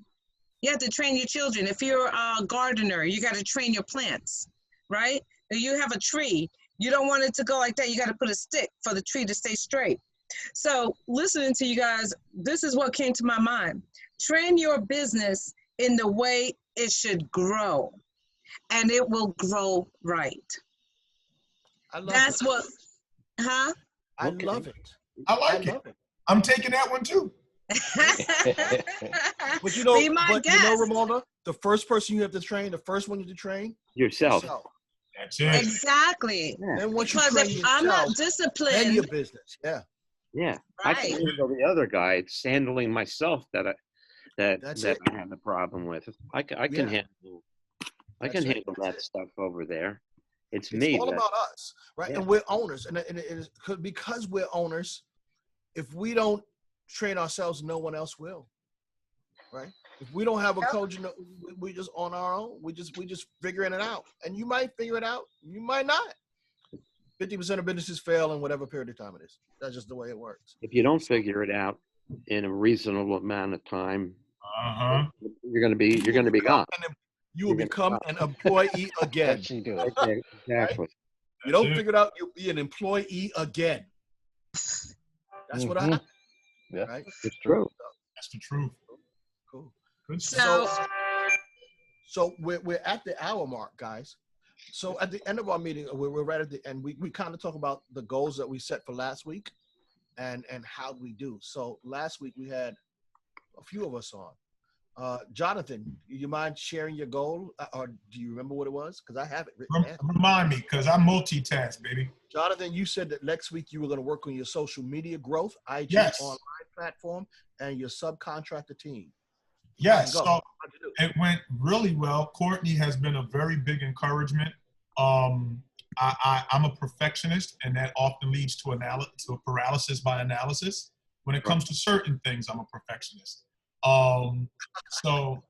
You have to train your children. If you're a gardener, you got to train your plants, right? If you have a tree, you don't want it to go like that. You got to put a stick for the tree to stay straight. So listening to you guys, this is what came to my mind. Train your business in the way it should grow, and it will grow right. I love That's it. what, huh? I love it. I like it. I'm taking that one too. But Be my guest. Ramona, the first person you have to train, the first one you have to train, yourself. That's it. Exactly. Yeah. And once Because you train if yourself, I'm not then disciplined, your business. Yeah. Yeah. I right? can handle the other guy. It's handling myself that That's it. I have a problem with. I can handle handle that stuff over there. It's me. It's all about us, right? Yeah. And we're owners, and it is because we're owners. If we don't train ourselves, no one else will, right? If we don't have a coach, we just on our own. We just figuring it out, and you might figure it out, you might not. 50% of businesses fail in whatever period of time it is. That's just the way it works. If you don't figure it out in a reasonable amount of time, you're gonna be gone. You will become an employee again. Yes, you do. Okay, exactly. Right? You don't figure it out, you'll be an employee again. That's what happened. Yeah, right? It's true. That's the truth. Cool. Good stuff. So we're at the hour mark, guys. So at the end of our meeting, we're right at the end. We kind of talk about the goals that we set for last week, and how we do. So last week we had a few of us on. Jonathan, do you mind sharing your goal, or do you remember what it was? Because I have it written down. Remind me, because I multitask, baby. Jonathan, you said that next week you were going to work on your social media growth, IG online platform, and your subcontractor team. Yes, so it went really well. Courtney has been a very big encouragement. I'm a perfectionist, and that often leads to paralysis by analysis. When it comes to certain things, I'm a perfectionist. So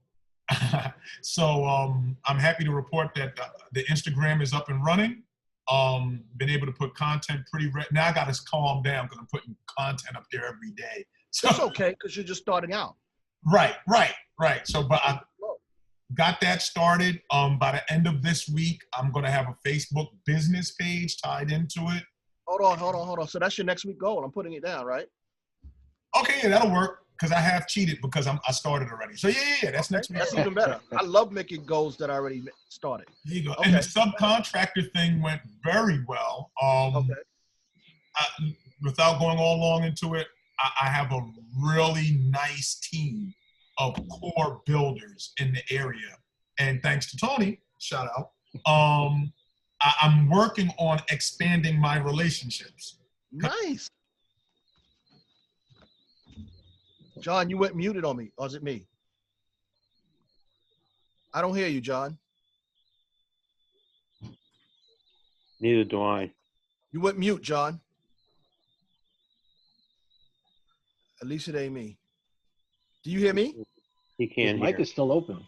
I'm happy to report that the Instagram is up and running. Been able to put content now I got to calm down because I'm putting content up there every day. So it's okay because you're just starting out. Right. So, but I got that started. By the end of this week, I'm going to have a Facebook business page tied into it. Hold on. So that's your next week goal. I'm putting it down, right? Okay, yeah, that'll work because I have cheated because I started already. So yeah, that's next week. That's even better. I love making goals that I already started. There you go. Okay. And the subcontractor thing went very well. Without going all long into it, I have a really nice team of core builders in the area. And thanks to Tony, shout out, I'm working on expanding my relationships. Nice. John, you went muted on me, or is it me? I don't hear you, John. Neither do I. You went mute, John. At least it ain't me. Do you hear me? He His can't mic hear. is still open.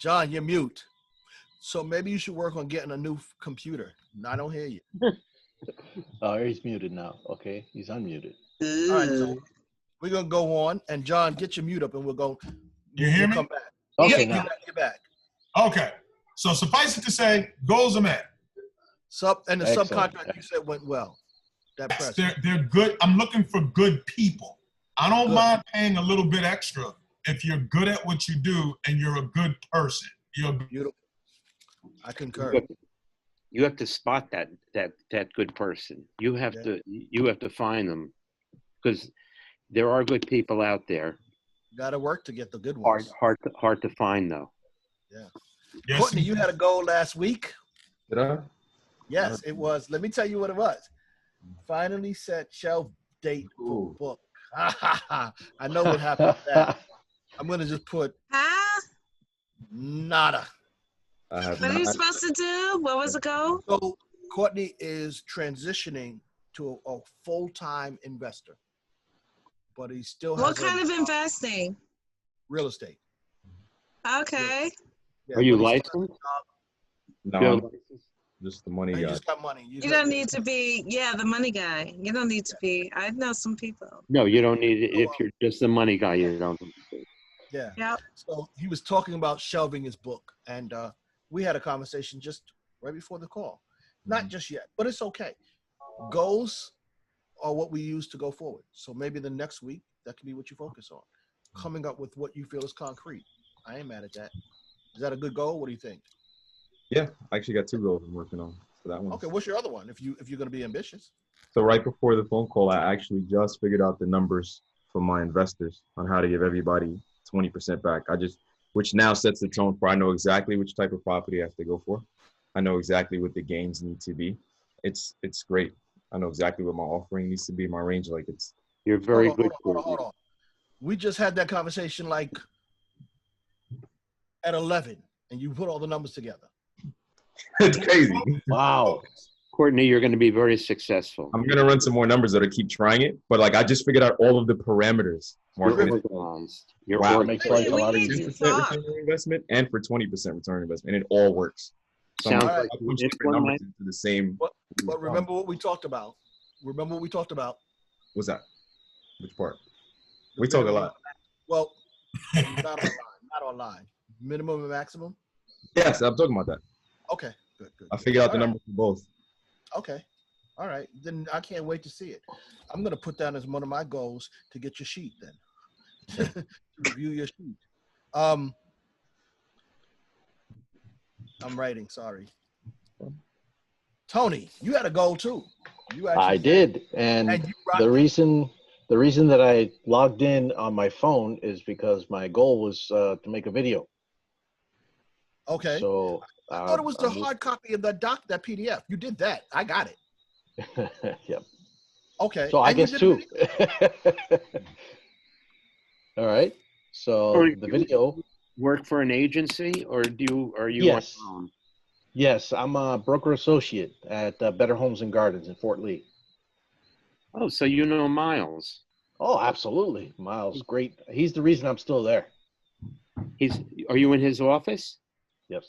John, you're mute. So maybe you should work on getting a new computer. I don't hear you. Oh, he's muted now. Okay, he's unmuted. All right, so we're gonna go on, and John, get your mute up, and we'll go. You hear we'll me? Come back. Okay, Yep, now. you're back. Okay. So suffice it to say, goals are met. And the Excellent. subcontract you said went well. That Yes, press. they're good. I'm looking for good people. I don't Good. mind paying a little bit extra if you're good at what you do and you're a good person. You're Beautiful. I concur. You have to spot that good person. You have to find them, because there are good people out there. Got to work to get the good ones. Hard to find though. Yeah. Yes, Courtney, you had a goal last week. Did I? Yes, it was. Let me tell you what it was. Finally set shelf date for book. I know what happened with that. I'm gonna just put Huh? nada. I have What are you not. supposed to do? What was the goal? So Courtney is transitioning to a full-time investor, but he still What has kind a of investing? real estate. Okay. Yeah, Are you but he still has licensed? No, You have I'm license? just the money a job. You guy. just got money. You don't need to be, the money guy. You don't need to be. I know some people. No, you don't need it. If you're just the money guy, you don't need to. Yeah. Yep. So he was talking about shelving his book, and we had a conversation just right before the call. Not just yet, but it's okay. Goals are what we use to go forward. So maybe the next week, that can be what you focus on. Coming up with what you feel is concrete. I ain't mad at that. Is that a good goal? What do you think? Yeah, I actually got 2 goals I'm working on. So that one. Okay, what's your other one? If you're gonna be ambitious. So right before the phone call, I actually just figured out the numbers for my investors on how to give everybody 20% back. Which now sets the tone for I know exactly which type of property I have to go for. I know exactly what the gains need to be. It's great. I know exactly what my offering needs to be. My range, like it's. You're very good. Hold on. We just had that conversation like at 11, and you put all the numbers together. It's crazy. Wow. Courtney, you're going to be very successful. I'm gonna run some more numbers that'll keep trying it, but like I just figured out all of the parameters. You're organized. You're Wow. organized. Makes life a lot We easier. need to 10% talk. return on investment and for 20% return on investment, and it all works. So Sounds I'm like I punch this different one numbers might- into the same. But remember what we talked about. What's that? Which part? We talk a lot. Well, not online. Minimum and maximum? Yes, I'm talking about that. Okay, good. I figured out the All right. number for both. Okay. All right. Then I can't wait to see it. I'm going to put down as one of my goals to get your sheet then. To review your sheet. I'm writing, sorry. Tony, you had a goal too. You actually I did, and you rocked the it. reason that I logged in on my phone is because my goal was to make a video. Okay. So I thought it was the hard copy of that PDF. You did that. I got it. Yep. Okay. So I And you guess did two. the All right. So Or the video. Work for an agency, or are you Yes. on your own? Yes, I'm a broker associate at Better Homes and Gardens in Fort Lee. Oh, so you know Miles. Oh, absolutely. Miles, great. He's the reason I'm still there. Are you in his office? Yes.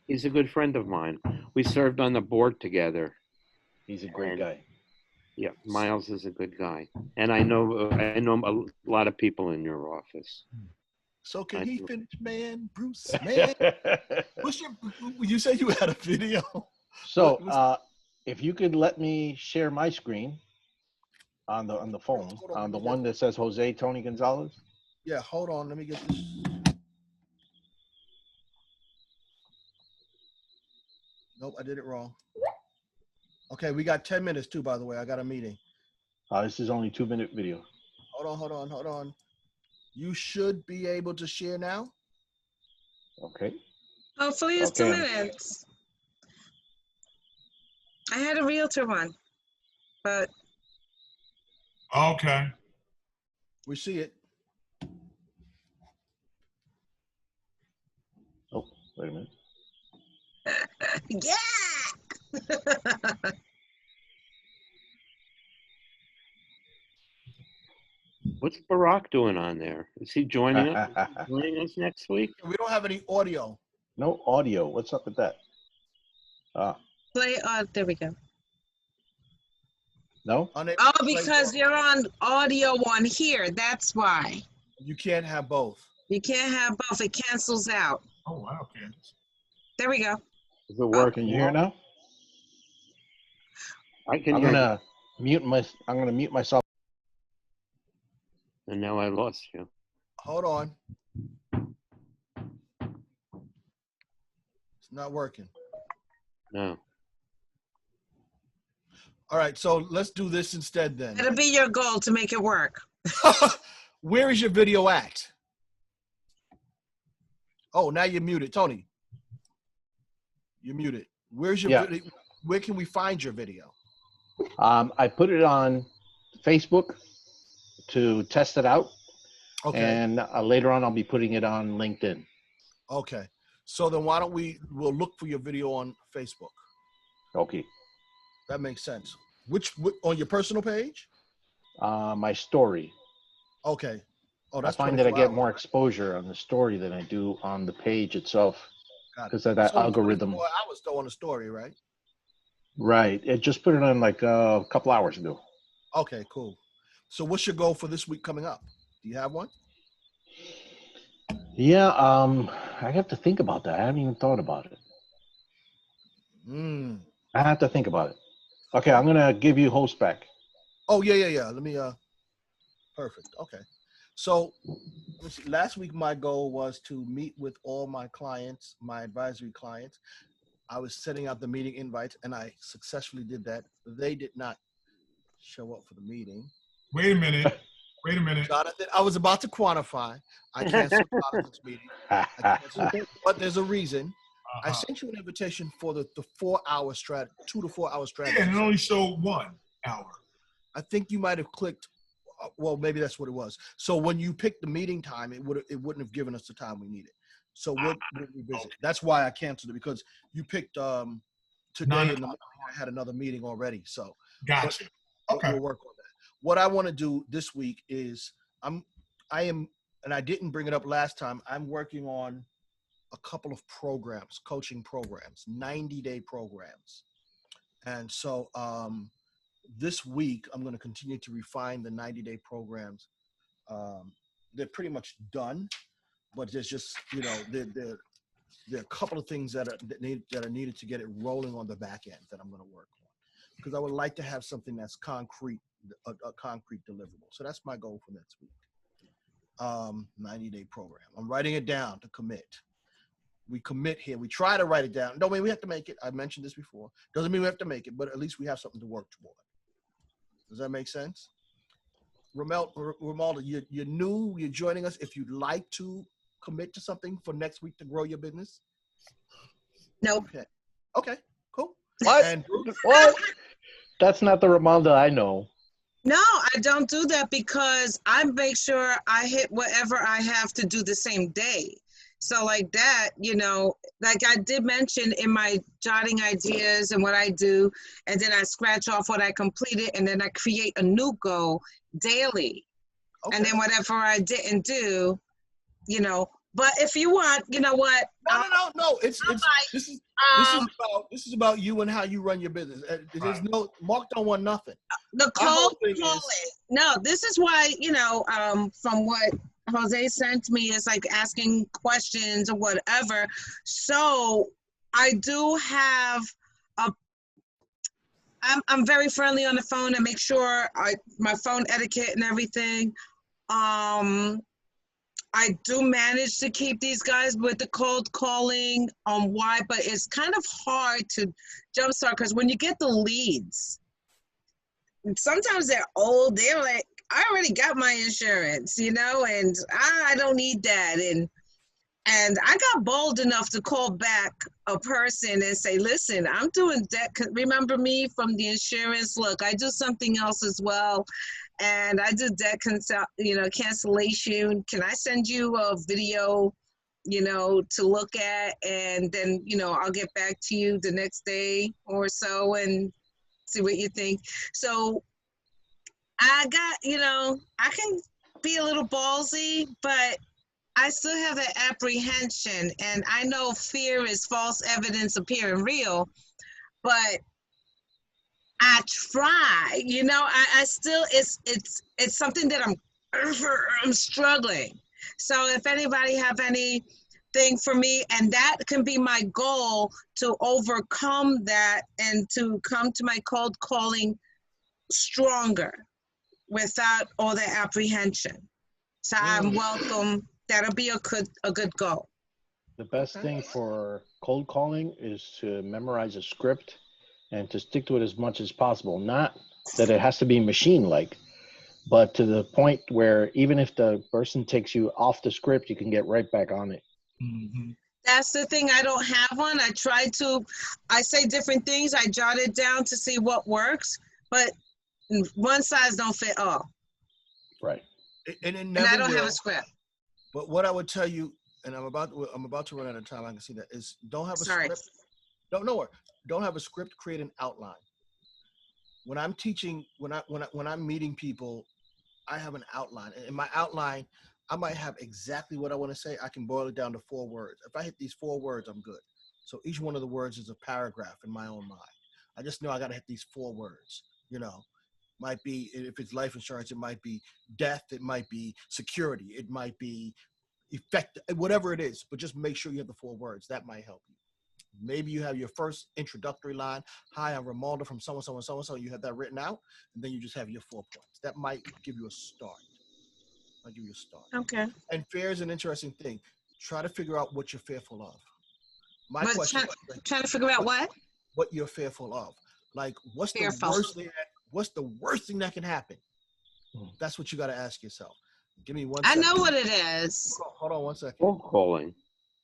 He's a good friend of mine. We served on the board together. He's a great guy. Yeah, Miles is a good guy, and I know a lot of people in your office. So can he finish, man? Bruce, man. You said you had a video. So if you could let me share my screen on the phone, Hold on, on the let me one that says Jose Tony Gonzalez. Yeah, hold on. Let me get this. Nope, I did it wrong. Okay, we got 10 minutes too, by the way. I got a meeting. This is only 2-minute video. Hold on. You should be able to share now. Okay. Hopefully it's 2 Okay. minutes. I had a realtor one, but Okay. We see it. Oh, wait a minute. yeah. What's Barack doing on there? Is he joining us? Joining us next week? We don't have any audio. No audio. What's up with that? Play, there we go. No? Unable Oh, to play because audio. you're on audio on here. That's why. You can't have both. You can't have both. It cancels out. Oh, wow, Candace. There we go. Is it working? Can you hear now? I can I'm hear gonna mute myself. you. And now I lost you. Hold on. It's not working. No. All right, so let's do this instead then. It'll be your goal to make it work. Where is your video at? Oh, now you're muted. Tony, you're muted. Where's your video? Where can we find your video? I put it on Facebook to test it out. Okay. And later on, I'll be putting it on LinkedIn. Okay. So then why don't we'll look for your video on Facebook. Okay. That makes sense. Which on your personal page? My story. Okay. Oh, that's I find that I 24 get hours. more exposure on the story than I do on the page itself Got it. because of that It's only algorithm. 24 hours though on the story, right? Right. It just put it on like a couple hours ago. Okay, cool. So what's your goal for this week coming up? Do you have one? Yeah. I have to think about that. I haven't even thought about it. I have to think about it. Okay, I'm gonna give you host back. Oh yeah. Let me perfect. Okay. So let's see. Last week my goal was to meet with all my clients, my advisory clients. I was setting out the meeting invites and I successfully did that. They did not show up for the meeting. Wait a minute. Jonathan, I was about to quantify. I canceled Jonathan's meeting. But there's a reason. I sent you an invitation for the 4-hour strategy, 2 to 4 hour strategy. Yeah, and it only showed 1 hour. I think you might have clicked. Well, maybe that's what it was. So when you picked the meeting time, it wouldn't have given us the time we needed. So we'll revisit. Okay. That's why I canceled it, because you picked today in the morning. I had another meeting already. So gotcha. Okay. We'll work on that. What I want to do this week is I am, and I didn't bring it up last time. I'm working on a couple of programs, coaching programs, 90-day programs. And so this week, I'm going to continue to refine the 90-day programs. They're pretty much done, but there's just, there are a couple of things that are needed to get it rolling on the back end that I'm going to work on, because I would like to have something that's concrete, a concrete deliverable. So that's my goal for next week. 90-day program. I'm writing it down to commit. We commit here. We try to write it down. Don't mean we have to make it. I mentioned this before. Doesn't mean we have to make it, but at least we have something to work toward. Does that make sense? Romaldo, you're new. You're joining us. If you'd like to commit to something for next week to grow your business. Nope. Okay. Cool. What? And what? That's not the Romaldo I know. No, I don't do that because I make sure I hit whatever I have to do the same day. So like that, like I did mention in my jotting ideas and what I do, and then I scratch off what I completed, and then I create a new goal daily. Okay. And then whatever I didn't do, but if you want, you know what? No. This is about you and how you run your business. There's no Mark don't want nothing. The cold calling. No, this is why, from what Jose sent me is like asking questions or whatever. So I do have I'm very friendly on the phone and make sure my phone etiquette and everything. I do manage to keep these guys with the cold calling on why, but it's kind of hard to jumpstart because when you get the leads, sometimes they're old. They're like, I already got my insurance, and I don't need that. And I got bold enough to call back a person and say, listen, I'm doing debt. Remember me from the insurance? Look, I do something else as well. And I do debt cancellation. Can I send you a video, to look at? And then, I'll get back to you the next day or so and see what you think. So I got, be a little ballsy, but I still have that apprehension, and I know fear is false evidence appearing real, but I try. You know, I still it's something that I'm struggling. So if anybody have anything for me, and that can be my goal to overcome that and to come to my cold calling stronger without all the apprehension. So I'm welcome. That'll be a good goal. The best thing for cold calling is to memorize a script and to stick to it as much as possible. Not that it has to be machine-like, but to the point where even if the person takes you off the script, you can get right back on it. Mm-hmm. That's the thing. I don't have one. I say different things. I jot it down to see what works, but one size don't fit all. Right. And it And never I don't will. have a script. But what I would tell you, and I'm about to run out of time. I can see that is don't have a script. Don't have a script. Create an outline. When I'm teaching, when I'm meeting people, I have an outline. And in my outline, I might have exactly what I want to say. I can boil it down to 4 words. If I hit these 4 words, I'm good. So each one of the words is a paragraph in my own mind. I just know I got to hit these 4 words. You know, might be, if it's life insurance, it might be death, it might be security, it might be effect, whatever it is. But just make sure you have the 4 words. That might help you. Maybe you have your first introductory line. Hi, I'm Romaldo from so-and-so and so-and-so. You have that written out, and then you just have your 4 points. That might give you a start. Okay. And fear is an interesting thing. Try to figure out what you're fearful of. My But question trying to figure out what you're fearful of. Like, what's Fearful. the worst thing that can happen? That's what you got to ask yourself. Give me 1 I second. know what it is. Hold on 1 second. Cold calling.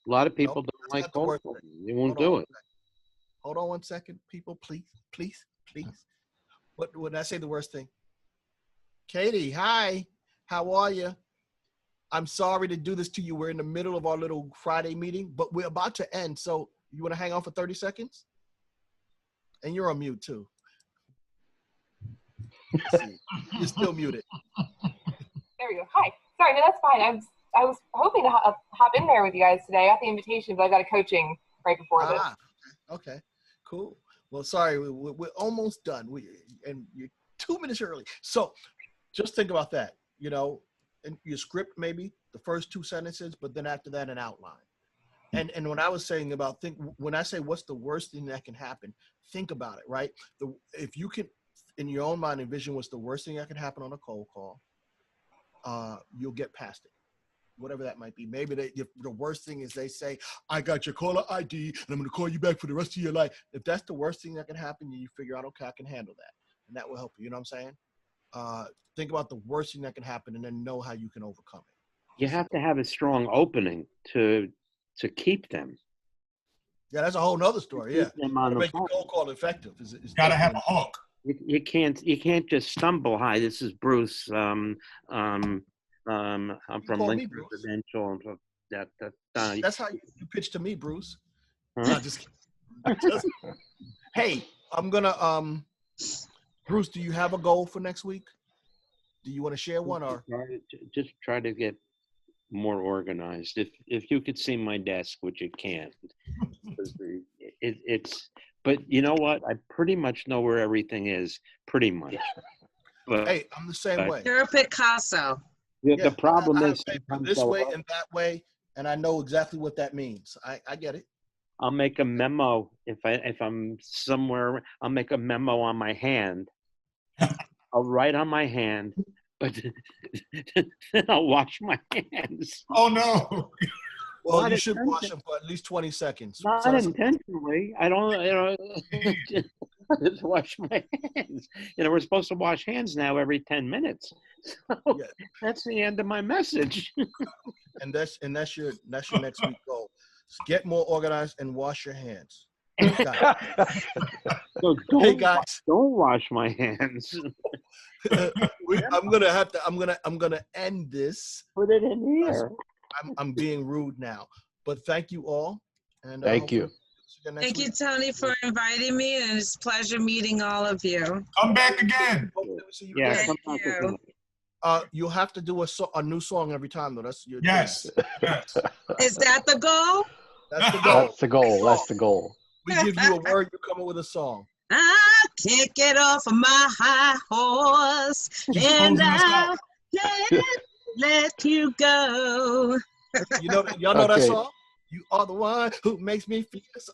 A lot of people Nope, don't that's like not the cold word. calling. They won't Hold on do 1 it. second. Hold on 1 second, people, please. What when I say the worst thing? Katie, hi. How are you? I'm sorry to do this to you. We're in the middle of our little Friday meeting, but we're about to end. So you want to hang on for 30 seconds? And you're on mute too. Let's see. You're still muted. There we go. Hi. Sorry, no, that's fine. I was hoping to hop in there with you guys today. I got the invitation, but I got a coaching right before this. Okay, cool. Well, sorry, we're almost done. And you're 2 minutes early. So just think about that. You know, in your script, maybe the first 2 sentences, but then after that, an outline. And when I was saying about when I say what's the worst thing that can happen, think about it, right? If you can, in your own mind, envision what's the worst thing that can happen on a cold call, you'll get past it, whatever that might be. Maybe the worst thing is they say, I got your caller ID, and I'm going to call you back for the rest of your life. If that's the worst thing that can happen, you figure out, okay, I can handle that. And that will help you. You know what I'm saying? Think about the worst thing that can happen and then know how you can overcome it. You have to have a strong opening to keep them. Yeah, that's a whole nother story. Yeah, Keep them on the make phone. the cold call effective. Got to have a hook. You can't just stumble. Hi, this is Bruce. I'm from Lincoln Residential. That's how you pitch to me, Bruce. Huh? No, just kidding. Hey, I'm gonna Bruce, do you have a goal for next week? Do you want to share one or just try to get more organized? If you could see my desk, which you can't, it's. But you know what? I pretty much know where everything is. Pretty much. But, hey, I'm the same way. You're a Picasso. The problem I is this way and that way, and I know exactly what that means. I get it. I'll make a memo if I'm somewhere. I'll make a memo on my hand. I'll write on my hand, but then I'll wash my hands. Oh no! Well, Not you should wash them for at least 20 seconds. Not intentionally. I don't. Just wash my hands. We're supposed to wash hands now every 10 minutes. So yeah. That's the end of my message. and that's your next week goal. Get more organized and wash your hands. So hey guys, don't wash my hands. I'm gonna end this. Put it in here. I'm being rude now, but thank you all. And thank you. Thank you, Tony, for inviting me, and it's a pleasure meeting all of you. Come back again. Yeah, come back again. You'll have to do a new song every time, though. That's your Yes. Yes. Is that the goal? That's the goal. That's the goal. That's the goal. We give you a word, you come up with a song. I can't get off of my high horse, She's and closing us I out. can't let you go. Y'all know that Okay. song? You are the one who makes me feel so